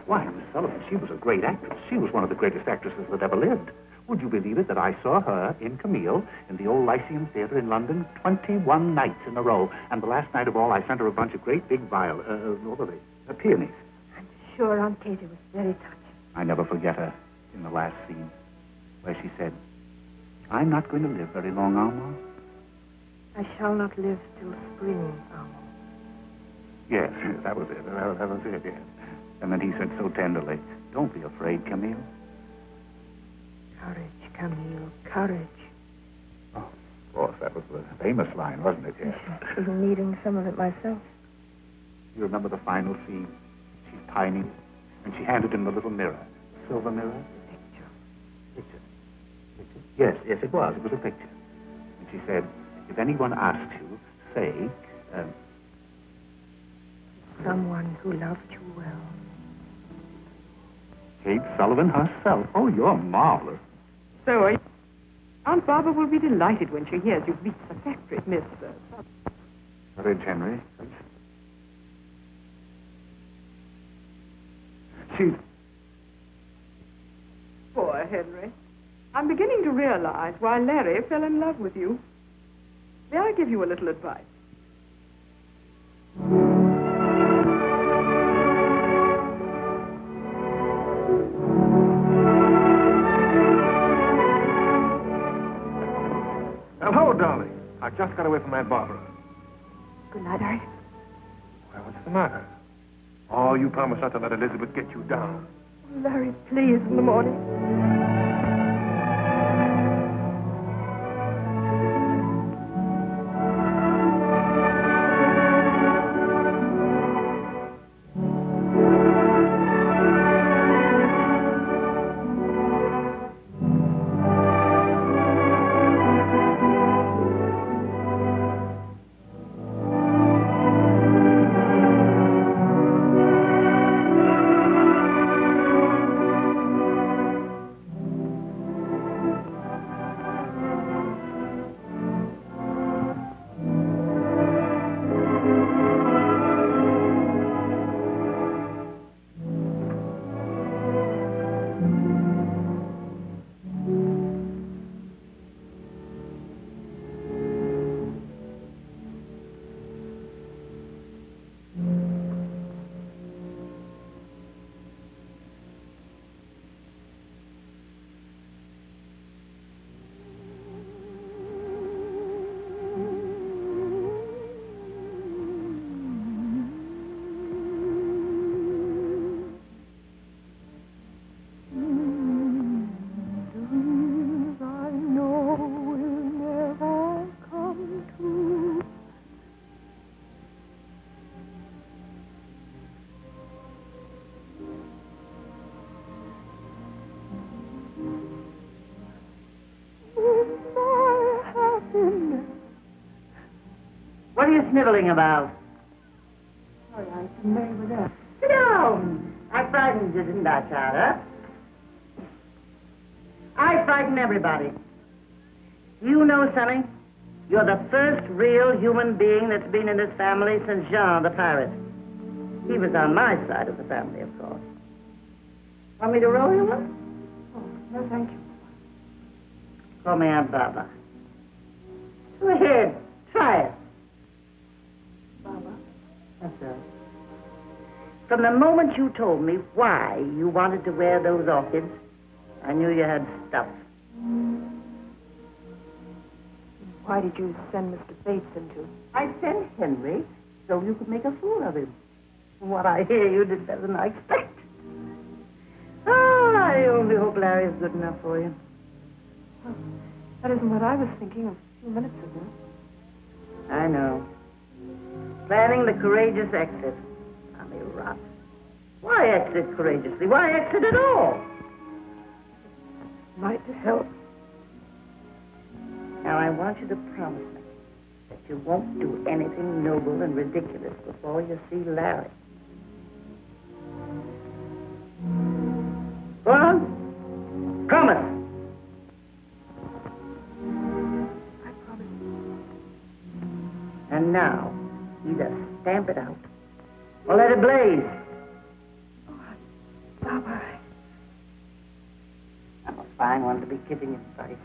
Why, Miss Sullivan, she was a great actress. She was one of the greatest actresses that ever lived. Would you believe it that I saw her in Camille in the old Lyceum Theatre in London 21 nights in a row, and the last night of all I sent her a bunch of great big what were they? Peonies. I'm sure Aunt Katie was very touched. I never forget her in the last scene, where she said, "I'm not going to live very long, Armand." I shall not live till spring, Armand. Yes, that was it. That was it, yes. And then he said so tenderly, "Don't be afraid, Camille." Courage, Camille, courage. Oh, of course, that was the famous line, wasn't it? Yes. I've been needing some of it myself. You remember the final scene? tiny, and she handed him the little mirror. Silver mirror? Picture. Yes, it was. It was a picture. And she said, if anyone asks you, say, Someone who loved you well. Kate Sullivan herself. Oh, you're marvelous. So are you? Aunt Barbara will be delighted when she hears you've reached the factory, Miss... Courage, Henry. She's... Poor Henry. I'm beginning to realize why Larry fell in love with you. May I give you a little advice? Hello, darling. I just got away from Aunt Barbara. Good night, Larry. Well, what's the matter? Oh, you promised not to let Elizabeth get you down. Larry, please, in the morning. What are you sniveling about? Sorry, I didn't know you were there. Sit down. I frightened you, didn't I, Charter? I frighten everybody. You know, Sonny, you're the first real human being that's been in this family since Jean the pirate. He was on my side of the family, of course. Want me to roll you one? Oh, no, thank you. Call me Aunt Barbara. Go ahead. Try it. Barbara? That's right. From the moment you told me why you wanted to wear those orchids, I knew you had stuff. Why did you send Mr. Bates into? I sent Henry so you could make a fool of him. From what I hear, you did better than I expected. Oh, I only hope Larry's good enough for you. Well, that isn't what I was thinking a few minutes ago. I know. Planning the courageous exit. Tommy rot. Why exit courageously? Why exit at all? Might help. Now, I want you to promise me that you won't do anything noble and ridiculous before you see Larry. Go on. Promise. I promise. And now, either stamp it out or let it blaze. Oh, Barbara. I'm a fine one to be kissing his face.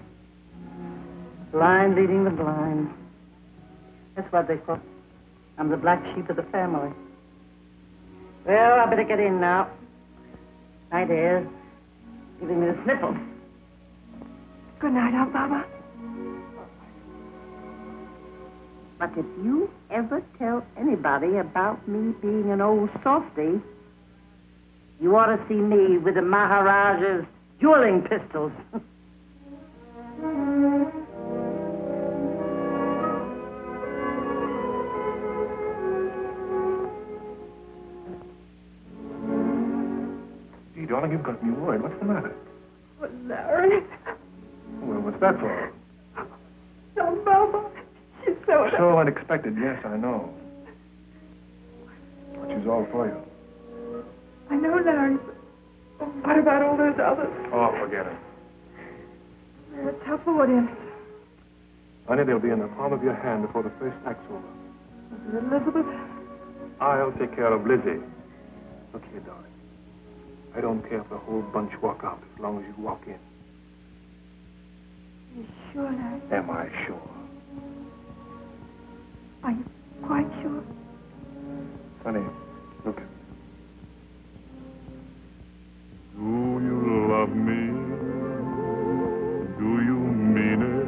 Blind leading the blind. That's what they call. I'm the black sheep of the family. Well, I better get in now. Night air's giving me the sniffles. Good night, Aunt Barbara. But if you ever tell anybody about me being an old softy, you ought to see me with the Maharaja's dueling pistols. darling, you've got me worried. What's the matter? Oh, Larry. Well, what's that for? Oh, Mama. She's so... So unexpected, yes, I know. But she's all for you. I know, Larry. But what about all those others? Oh, forget it. They're a tough audience. Honey, they'll be in the palm of your hand before the first act's over. Elizabeth? I'll take care of Lizzie. Look here, darling. I don't care if the whole bunch walk out as long as you walk in. You sure, Larry? Am I sure? Are you quite sure? Honey, look at me. Do you love me? Do you mean it?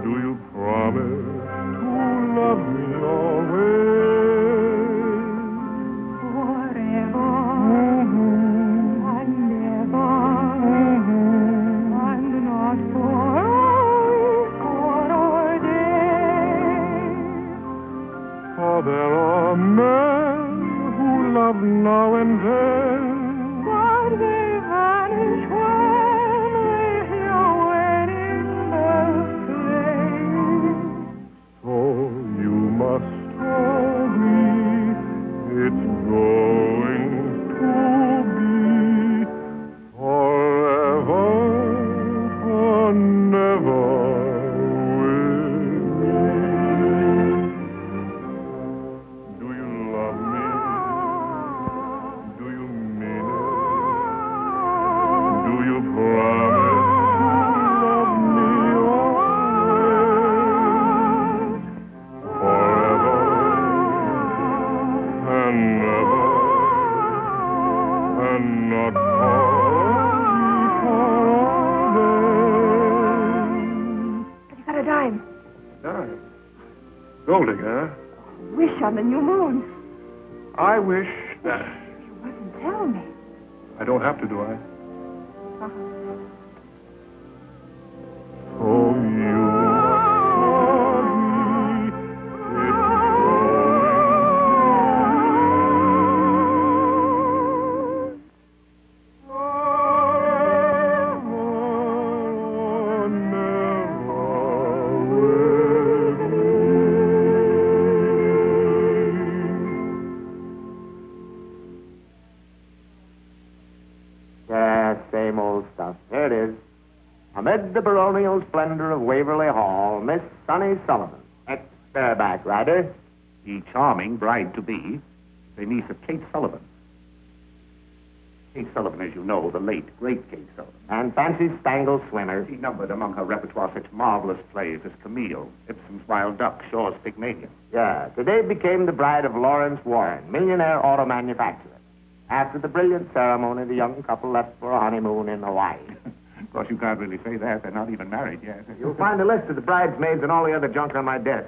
Do you promise to love me always? Forever and ever, and not for a day. For there are men who love now and then, But they vanish when they hear wedding bells play. so you must agree it's going to be forever and ever with me. Do you love me? Do you mean it? Do you promise to love me always? Forever and ever, and not for a Have you got a dime? Darling. Gold digger, Wish on the new moon. I wish that... You mustn't tell me. I don't have to, do I? Oh, you Yeah, same old stuff. There it is. Amid the baronial splendor of Waverly Hall, Miss Sunny Sullivan, ex-bareback rider. The charming bride-to-be, the niece of Kate Sullivan. Kate Sullivan, as you know, the late, great Kate Sullivan. And Fancy Stangle swimmer. She numbered among her repertoire such marvelous plays as Camille, Ibsen's Wild Duck, Shaw's Pygmalion. Yeah, today became the bride of Lawrence Warren, millionaire auto manufacturer. After the brilliant ceremony, the young couple left for a honeymoon in Hawaii. Of course, you can't really say that. They're not even married yet. You'll find a list of the bridesmaids and all the other junk on my desk.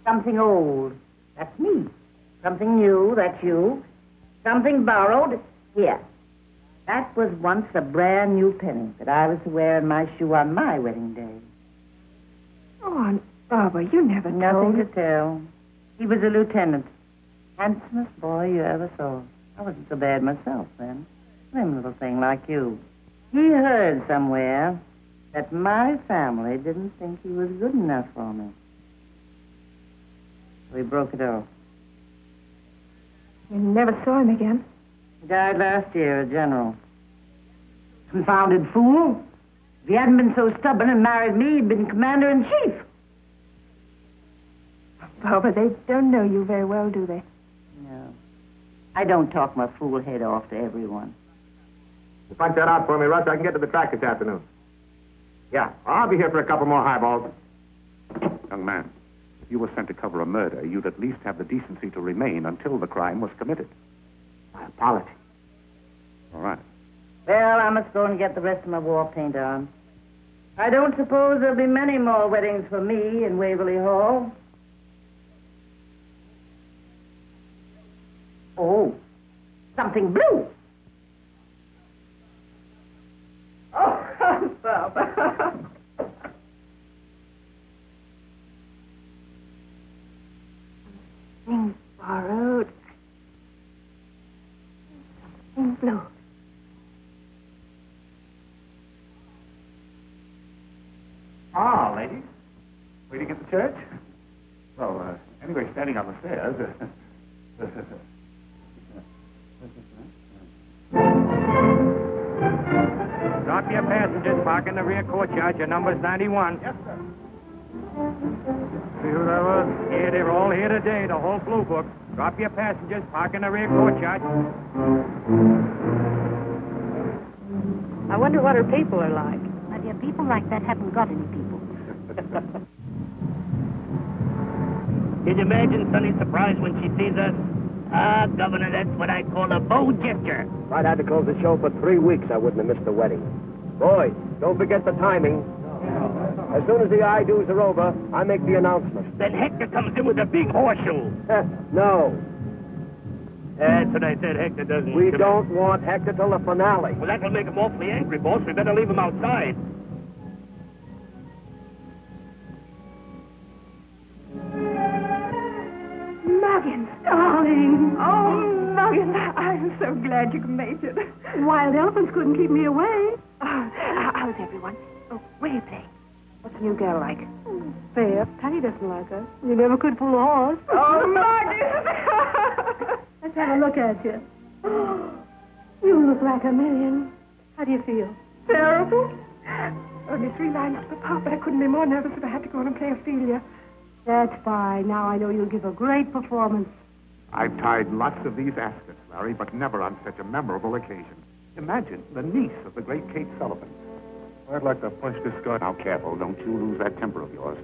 Something old, that's me. Something new, that's you. Something borrowed, here. That was once a brand new penny that I was to wear in my shoe on my wedding day. Oh, Aunt Barbara, you never told. Nothing to tell. He was a lieutenant. Handsomest boy you ever saw. I wasn't so bad myself then. Slim little thing like you. He heard somewhere that my family didn't think he was good enough for me. So he broke it off. You never saw him again. He died last year, a general. Confounded fool. If he hadn't been so stubborn and married me, he'd been commander-in-chief. Barbara, they don't know you very well, do they? No. I don't talk my fool head off to everyone. You punch that out for me, Russ. I can get to the track this afternoon. Yeah, I'll be here for a couple more highballs. Young man, if you were sent to cover a murder, you'd at least have the decency to remain until the crime was committed. My apology. All right. Well, I must go and get the rest of my war paint on. I don't suppose there'll be many more weddings for me in Waverly Hall. Oh, something blue. Oh, Barbara. Things borrowed. Waiting at the church? Well, anyway, standing on the stairs. Drop your passengers. Park in the rear courtyard. Your number's 91. Yes, sir. See who that was? Yeah, they're all here today, the whole Blue Book. Drop your passengers. Park in the rear courtyard. I wonder what her people are like. My dear, people like that haven't got any people. Can you imagine Sonny's surprise when she sees us? Ah, Governor, that's what I call a bow gesture. If I'd had to close the show for 3 weeks, I wouldn't have missed the wedding. Boys, don't forget the timing. As soon as the I-do's are over, I make the announcement. Then Hector comes in with a big horseshoe. No. That's what I said. Hector doesn't... We don't want Hector till the finale. Well, that will make him awfully angry, boss. We better leave him outside. Muggins, darling. Oh, Muggins, I'm so glad you made it. Wild elephants couldn't keep me away. Oh, how's everyone? Oh, what are you playing? What's the new girl like? Fair. Patty doesn't like her. You never could pull a horse. Oh, Muggins! Let's have a look at you. You look like a million. How do you feel? Terrible. Only 3 lines to the part, but I couldn't be more nervous if I had to go on and play Ophelia. That's fine. Now I know you'll give a great performance. I've tied lots of these askets, Larry, but never on such a memorable occasion. Imagine the niece of the great Kate Sullivan. I'd like to punch this guy. Now, careful. Don't you lose that temper of yours.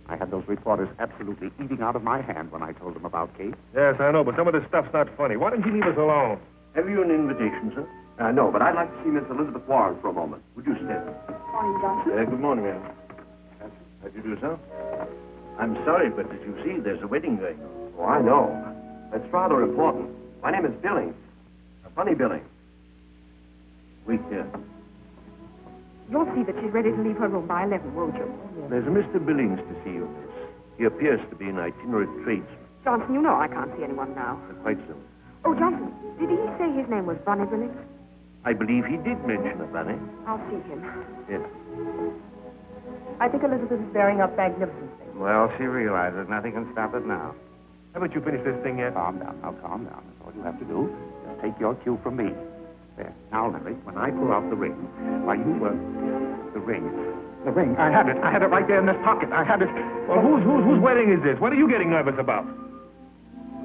I had those reporters absolutely eating out of my hand when I told them about Kate. Yes, I know, but some of this stuff's not funny. Why don't you leave us alone? Have you an invitation, sir? No, but I'd like to see Miss Elizabeth Warren for a moment. Would you step? Morning, Johnson. Good morning, ma'am. How do you do, sir? I'm sorry, but did you see there's a wedding going on? Oh, I know. That's rather important. My name is Billings. Funny Billings. Wait here. You'll see that she's ready to leave her room by 11, won't you? There's a Mr. Billings to see you, miss. He appears to be an itinerant tradesman. Johnson, you know I can't see anyone now. Quite so. Oh, Johnson, did he say his name was Bunny Billings? I believe he did mention a bunny. I'll see him. Yes. I think Elizabeth is bearing up magnificently. Well, she realizes nothing can stop it now. Haven't you finished this thing yet? Calm down. Now, calm down. That's all you have to do. Just take your cue from me. There. Now, Larry, when I pull out the ring, why, you, the ring. The ring. I had it right there in this pocket. I had it. Well, whose wedding is this? What are you getting nervous about?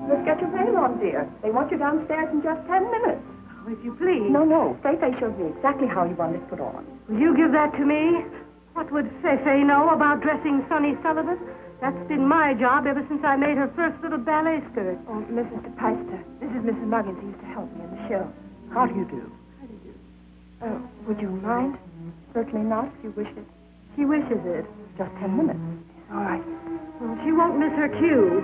Let's get your veil on, dear. They want you downstairs in just 10 minutes. Oh, if you please. No. Feifei showed me exactly how you want it put on. Will you give that to me? What would Feifei know about dressing Sonny Sullivan? That's been my job ever since I made her first little ballet skirt. Oh, Mrs. DePeister, this is Mrs. Muggins who used to help me in the show. How do you do? Would you mind? Certainly not, if you wish it. She wishes it. Just 10 minutes. All right. Well, she won't miss her cue.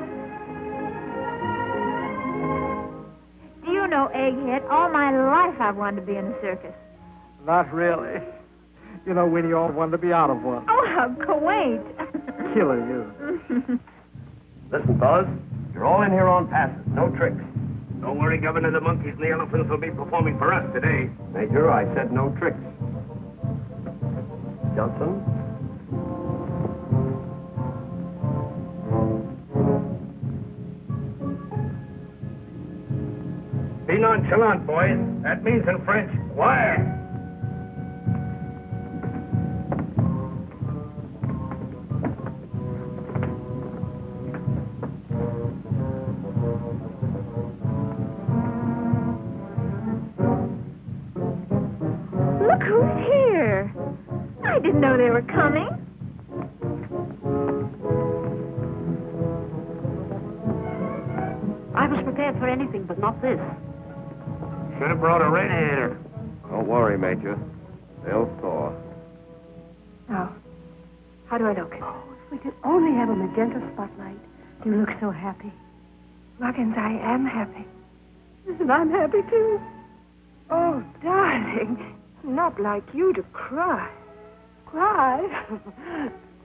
Do you know, Egghead, all my life I've wanted to be in a circus. Not really. You know, Winnie always wanted to be out of one. Oh, how quaint. Killer, you. Listen, fellas. You're all in here on passes. No tricks. Don't worry, Governor. The monkeys and the elephants will be performing for us today. Major, I said no tricks. Johnson? Be nonchalant, boys. That means in French, quiet. Look who's here. I didn't know they were coming. I was prepared for anything, but not this. Should have brought a radiator. Don't worry, Major. They'll thaw. Now, how do I look? Oh, if we could only have a magenta spotlight. You look so happy. Muggins, I am happy. And I'm happy, too. Oh, darling. Not like you to cry. Cry?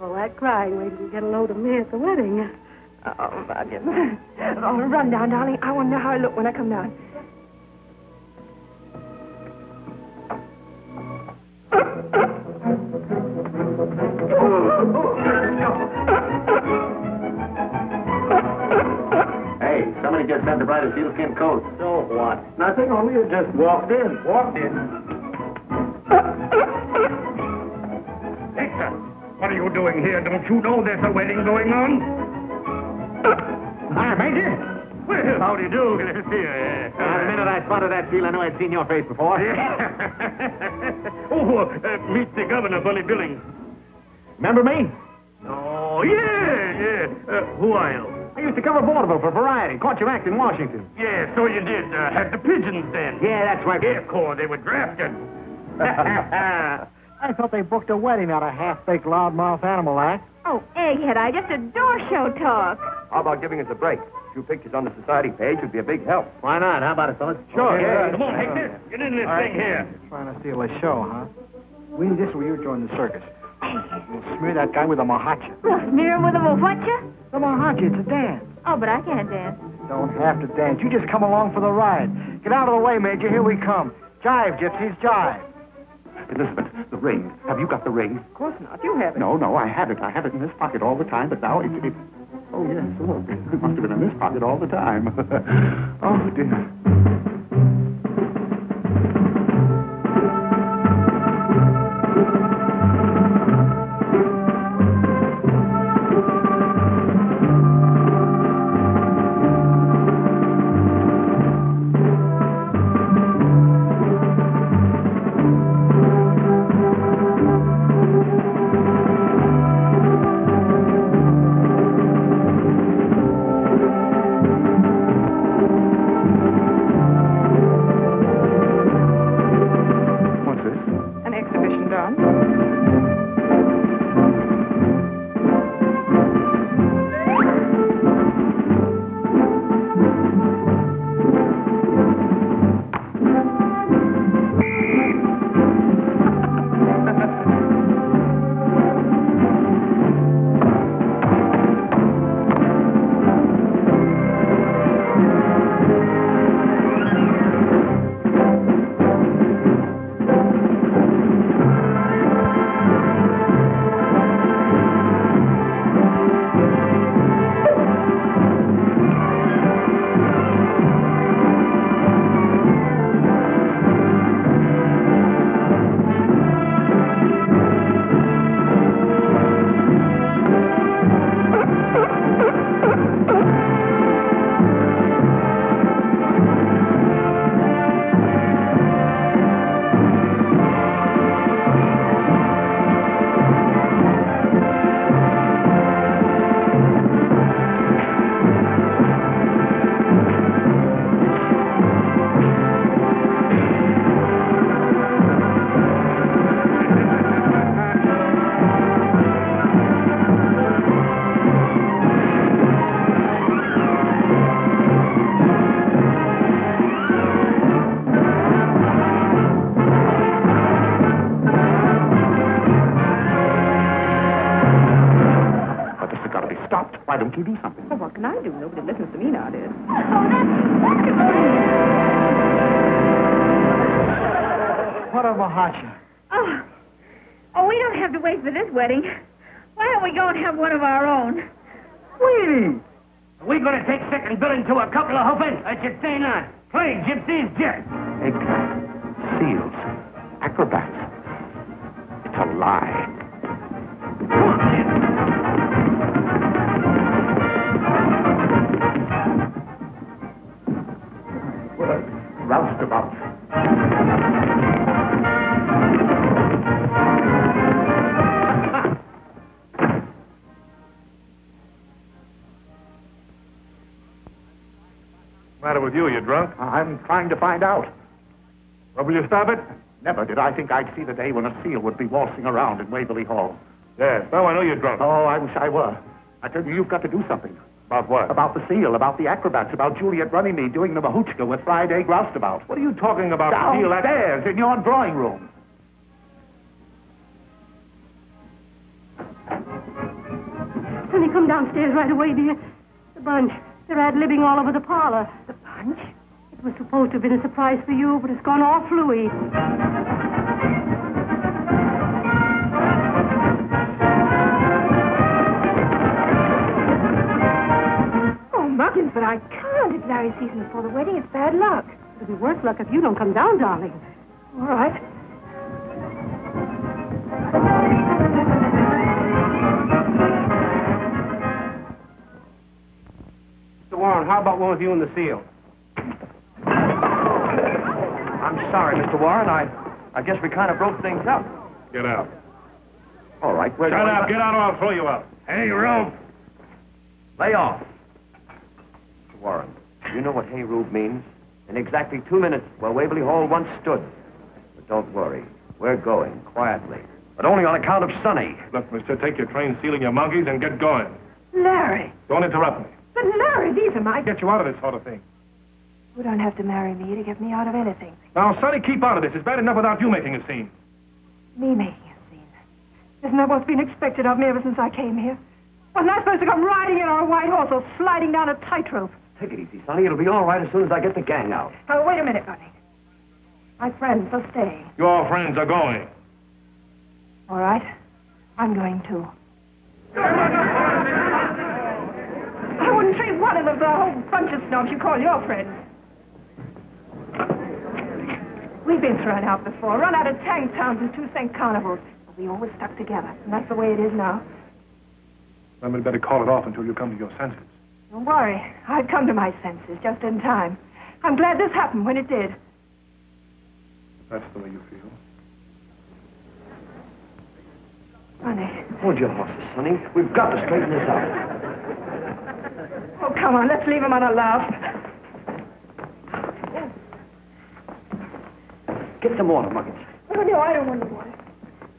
Well, that crying, wait till you get a load of me at the wedding. Oh, Muggins. Oh, run down, darling. I want to know how I look when I come down. just had to buy the sealskin coat. So what? Nothing, only you just walked in. Hector, what are you doing here? Don't you know there's a wedding going on? Hi, Major. Well, how do you do? Good to see you. The minute I spotted that seal, I knew I'd seen your face before. Meet the governor, Bully Billings. Remember me? Oh, yeah. Who are you? I used to cover vaudeville for Variety. Caught your act in Washington. Yeah, so you did. Had the pigeons then. Yeah, that's right. Air Corps, they were drafted. I thought they booked a wedding out of half-baked loudmouth animal act. Oh, egghead, I just adore show talk. How about giving us a break? A few pictures on the society page would be a big help. Why not? How about it, fellas? Sure. Yeah. Come on, Hector. Get in this thing here. Trying to steal a show, huh? We need this when you join the circus. We'll smear that guy with a mahacha. Well, smear him with a whatcha? The mahacha, it's a dance. Oh, but I can't dance. Don't have to dance. You just come along for the ride. Get out of the way, Major. Here we come. Jive, gypsies, jive. Elizabeth, the ring. Have you got the ring? Of course not. You have it. No, I have it. I have it in this pocket all the time, but now it's... Oh, yes, look. It must have been in this pocket all the time. Oh, dear. Why don't you do something? Well, what can I do? Nobody listens to me nowadays. What a mahacha. Oh, we don't have to wait for this wedding. Why don't we go and have one of our own? Sweetie! Are we going to take second billing to a couple of hoofers? I should say not. Play gypsies just. Eggplant, seals, acrobats. It's a lie. What a roustabout. What's the matter with you? You drunk? I'm trying to find out. Well, will you stop it? Never did I think I'd see the day when a seal would be waltzing around in Waverly Hall. Yes. Now I know you're drunk. Oh, I wish I were. I tell you, you've got to do something. About what? About the seal, about the acrobats, about Juliet Runnymede doing the mahuchka with Friday Groustabout. What are you talking about? Downstairs in your drawing room. Sonny, come downstairs right away, dear. The bunch. They're ad-libbing all over the parlor. The bunch? It was supposed to have been a surprise for you, but it's gone all fluey. Oh, Muggins, but I can't. if Larry sees him before the wedding, it's bad luck. It'll be worse luck if you don't come down, darling. All right. Mr. Warren, how about one with you in the field? I'm sorry, Mr. Warren. I guess we kind of broke things up. Get out. All right, Shut up. Get out or I'll throw you out. Hey, Rube. Lay off. Mr. Warren, you know what Hey, Rube means? In exactly 2 minutes, where Waverly Hall once stood. But don't worry. We're going, quietly. But only on account of Sonny. Look, mister, take your train, sealing your monkeys, and get going. Larry. Don't interrupt me. But Larry, these are my... Get you out of this sort of thing. You don't have to marry me to get me out of anything. Now, Sonny, keep out of this. It's bad enough without you making a scene. Me making a scene? Isn't that what's been expected of me ever since I came here? Wasn't I supposed to come riding in on a white horse or sliding down a tightrope? Take it easy, Sonny. It'll be all right as soon as I get the gang out. Oh, wait a minute, Bunny. My friends will stay. Your friends are going. All right. I'm going too. I wouldn't treat one of them for a whole bunch of snobs you call your friends. We've been thrown out before, run out of tank towns and 2 cent carnivals. But we always stuck together, and that's the way it is now. Then we'd better call it off until you come to your senses. Don't worry. I'd come to my senses just in time. I'm glad this happened when it did. That's the way you feel. Bunny. Hold your horses, Sonny. We've got to straighten this out. Oh, come on. Let's leave him on a laugh. Get some water, Muggins. Oh, no, I don't want the water.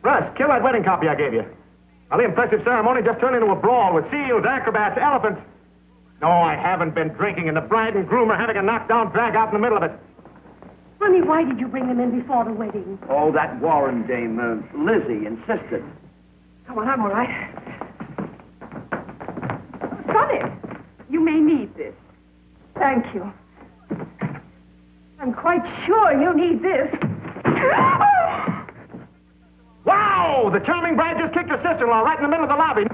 Russ, kill that wedding copy I gave you. Well, the impressive ceremony just turned into a brawl with seals, acrobats, elephants. No, I haven't been drinking, and the bride and groom are having a knockdown drag out in the middle of it. Honey, why did you bring them in before the wedding? Oh, that Warren dame, Lizzie, insisted. Come on, I'm all right. Sonny, you may need this. Thank you. I'm quite sure you need this. Wow! The charming bride just kicked her sister-in-law right in the middle of the lobby.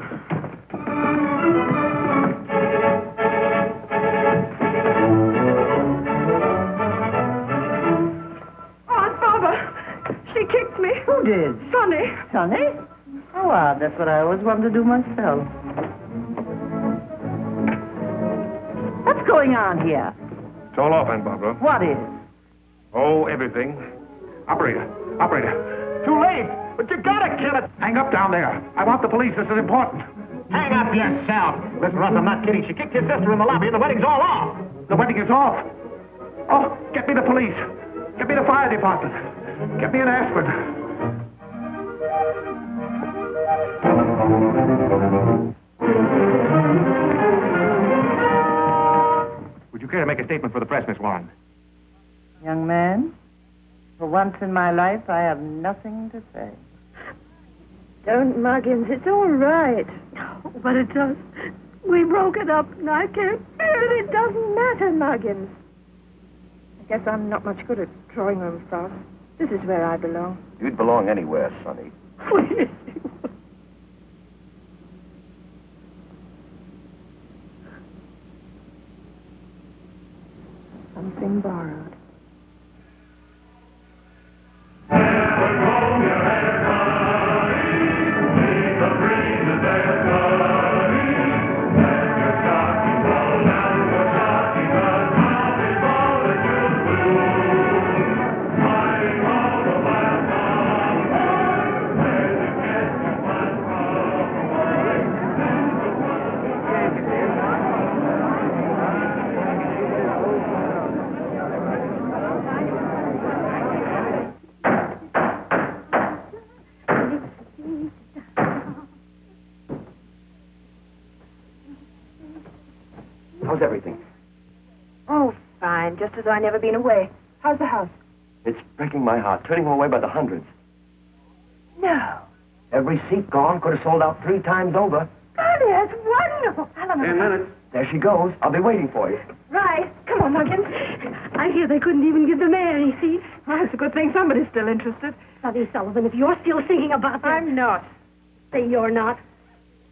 Aunt Barbara, she kicked me. Who did? Sonny. Sonny? Oh, well, that's what I always wanted to do myself. What's going on here? It's all off, Aunt Barbara. What is? Oh, everything. Operator. Too late, but you gotta kill it. Hang up down there. I want the police. This is important. Hang up yourself. Listen, Russ, I'm not kidding. She kicked your sister in the lobby, and the wedding's all off. The wedding is off. Oh, get me the police. Get me the fire department. Get me an aspirin. Would you care to make a statement for the press, Miss Warren? Young man, for once in my life, I have nothing to say. Don't, Muggins. It's all right. Oh, but it does. We broke it up, and I can't bear it. It doesn't matter, Muggins. I guess I'm not much good at drawing room farce. This is where I belong. You'd belong anywhere, Sonny. Please. Something borrowed. How's everything? Oh, fine. Just as though I'd never been away. How's the house? It's breaking my heart, turning them away by the hundreds. No. Every seat gone, could have sold out 3 times over. Daddy, that's wonderful. Helen. 10 minutes. There she goes. I'll be waiting for you. Right. Come on, Muggins. I hear they couldn't even give the mayor any seats. Well, it's a good thing somebody's still interested. Sonny Sullivan, if you're still thinking about that... I'm not. Say you're not.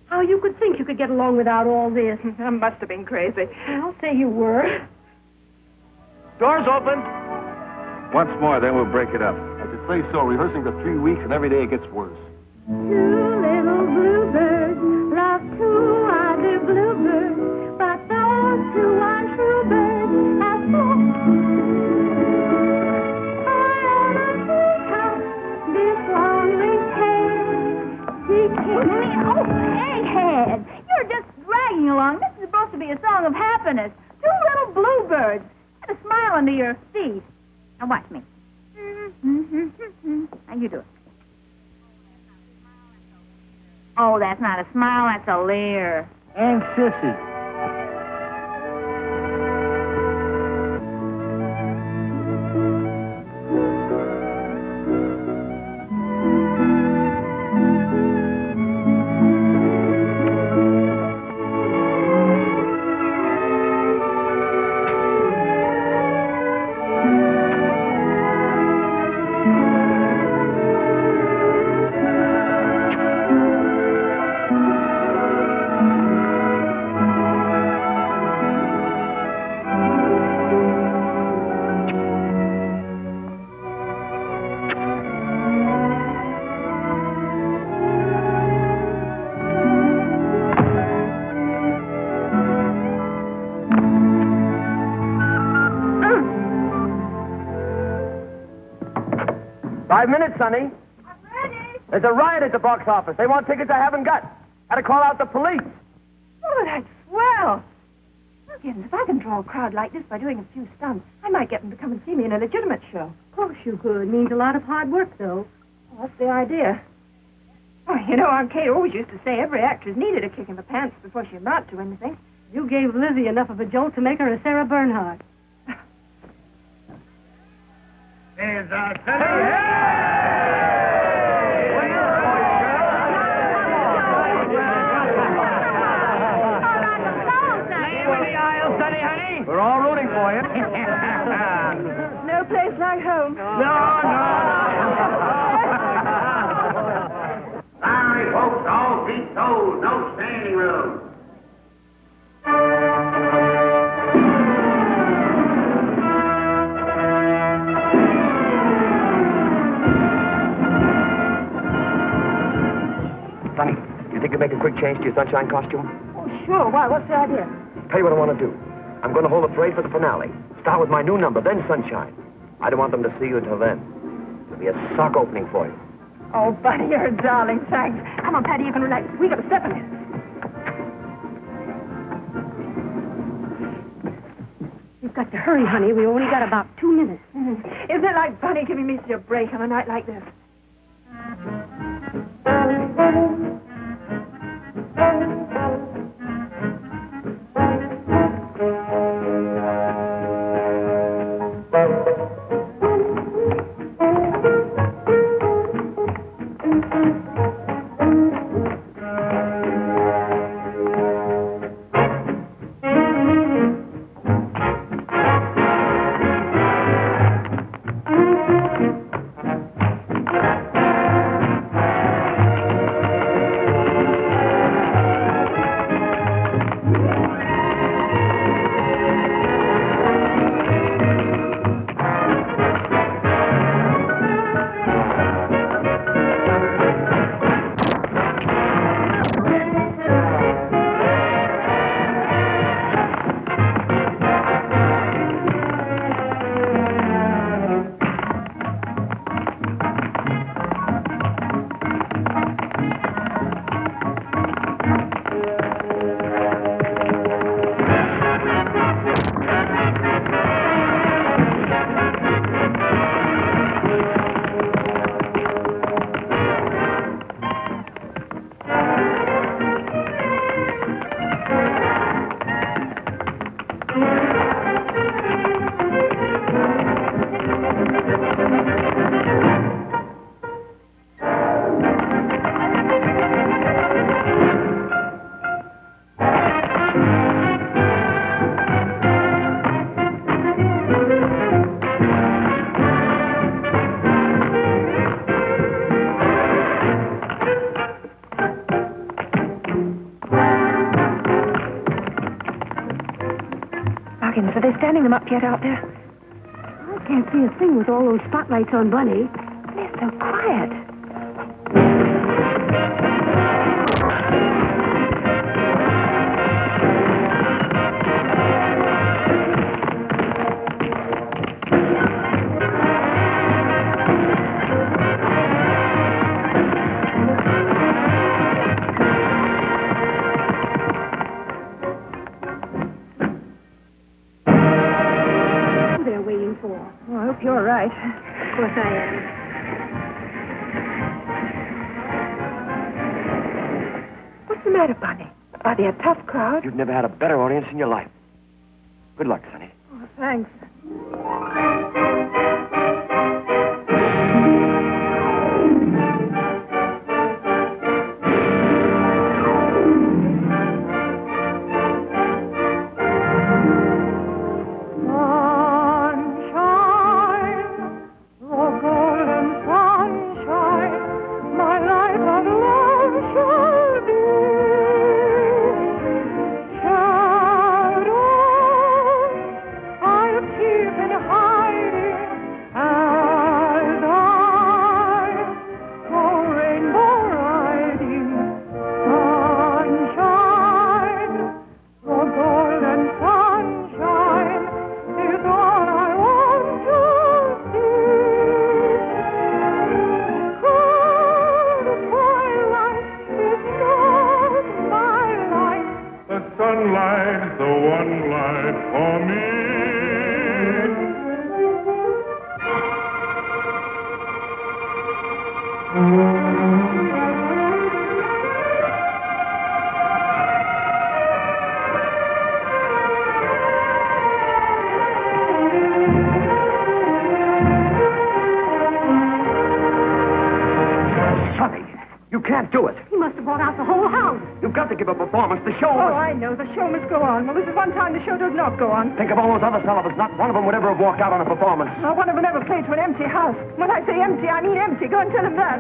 How you could think you could get along without all this? I must have been crazy. I'll say you were. Doors open. Once more, then we'll break it up. I should say so. Rehearsing for 3 weeks, and every day it gets worse. Two little bluebirds lost two other bluebirds, but those two untrue birds have flown. This lonely Oh, hey, Head. You're just dragging along. This is supposed to be a song of happiness. Two little bluebirds. Put a smile under your teeth. Now watch me. How you do it? Oh, that's not a smile, that's a leer. And Sissy. Sonny. I'm ready. There's a riot at the box office. They want tickets I haven't got. Had to call out the police. Oh, that's swell. Look, if I can draw a crowd like this by doing a few stunts, I might get them to come and see me in a legitimate show. Of course you could. Means a lot of hard work, though. Well, that's the idea. Oh, you know, Aunt Kate always used to say every actress needed a kick in the pants before she amounted to anything. You gave Lizzie enough of a jolt to make her a Sarah Bernhardt. There's our Sonny. We're all rooting for you. No place like home. No. Sorry, folks, all seats sold. No standing room. Sonny, you think you'll make a quick change to your sunshine costume? Oh, sure. Why? What's the idea? Tell you what I want to do. I'm going to hold a parade for the finale. Start with my new number, then Sunshine. I don't want them to see you until then. It'll be a sock opening for you. Oh, Buddy, you're a darling. Thanks. Come on, Patty, you can relax. We got to step in here. You've got to hurry, honey. We only got about 2 minutes. Isn't it like Bunny giving me such a break on a night like this? Are they standing them up yet out there? can't see a thing with all those spotlights on Bunny. They're so quiet. They're waiting for. Oh, I hope you're right. Of course I am. What's the matter, Bunny? Are they a tough crowd? You've never had a better audience in your life. Good luck, Sonny. Oh, thanks. Sunlight's the one light for me. Sonny, you can't do it. He must have brought out the whole house. You've got to give a performance. The show Oh, must... I know. The show must go on. Well, this is one time the show does not go on. Think of all those other Sullivans. Not one of them would ever have walked out on a performance. Well, one of them never played to an empty house. When I say empty, I mean empty. Go and tell him that.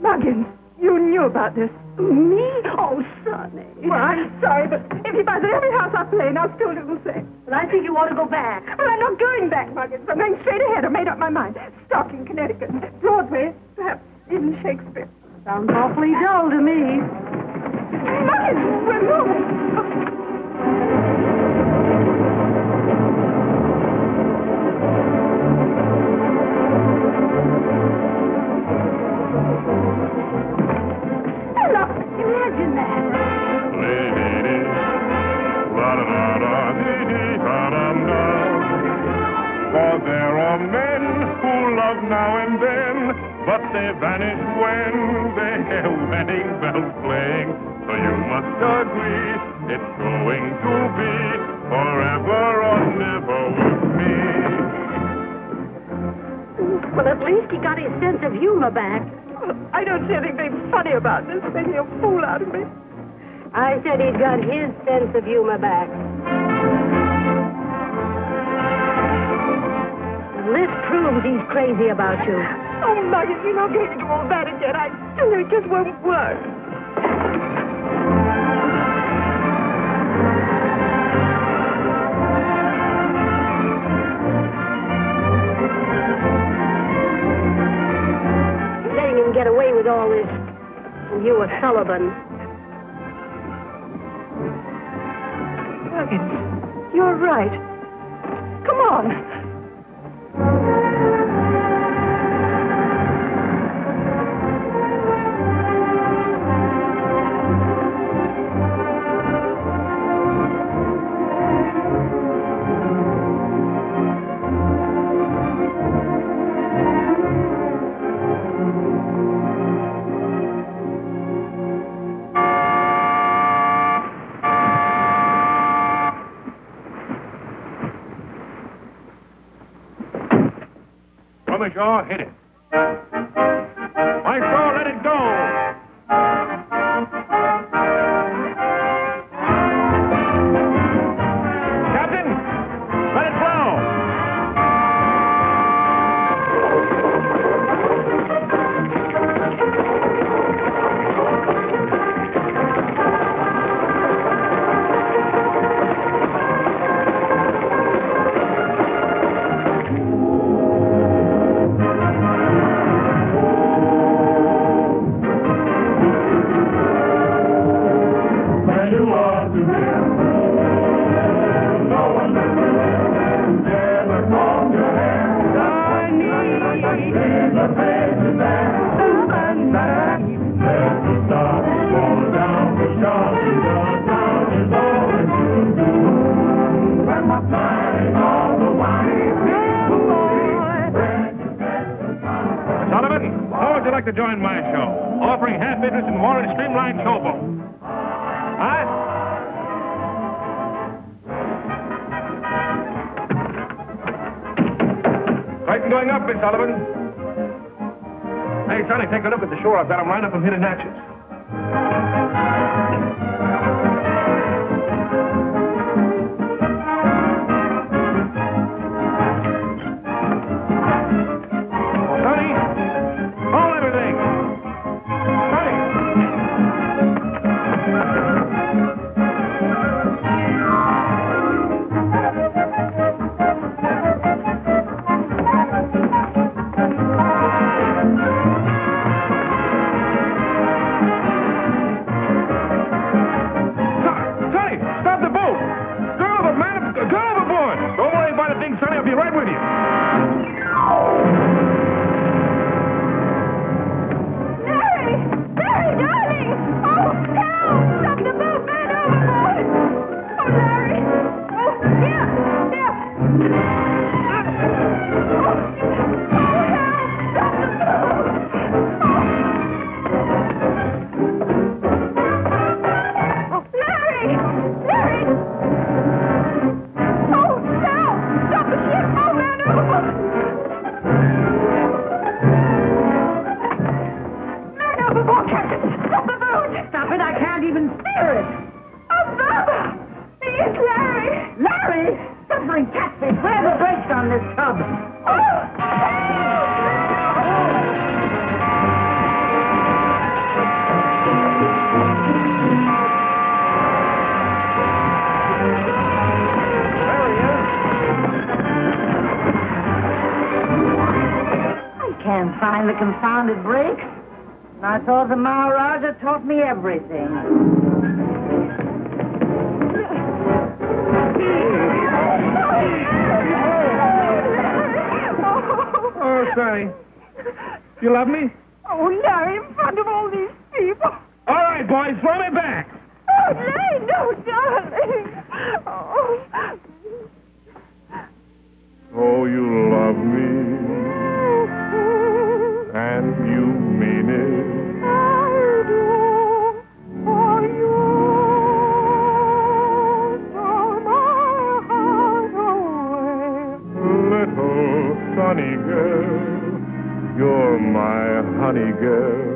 Muggins, you knew about this. Me? Oh, Sonny. Well, I'm sorry, but if he buys at every house I play in, I'll still do the same. But I think you ought to go back. Well, I'm not going back, Muggins. I'm going straight ahead. I've made up my mind. Stocking, Connecticut, Broadway, perhaps even Shakespeare. Sounds awfully dull to me. Muggins, we're moving. Look, imagine that. For there are men who love now and then, but they vanish when they hear wedding bells playing. So you must agree, it's going to be forever or never with me. Well, at least he got his sense of humor back. I don't see anything very funny about this, making a fool out of me. I said he'd got his sense of humor back. This proves he's crazy about you. Oh, Muggins, you're not going to do all that again. I tell you, it just won't work. Letting him get away with all this. And you were Sullivan. Muggins, you're right. Come on. Shaw, hit it. Maestro, let it go. Captain, let it blow. Sullivan, how would you like to join my show? Offering half interest in Warren's Streamline Showboat. Huh? Fighting going up, Miss Sullivan. Hey, Sonny, take a look at the shore. I've got them lined up and hitting natches. Can't find the confounded brakes. I thought the Maharaja taught me everything. Oh, Sonny. You love me? Oh, Larry, in front of all these people. All right, boys, throw me back. Oh, Larry, no, darling. Oh. Oh, you love me. And you mean it. I do. For you stole my heart away. Little sunny girl, you're my honey girl.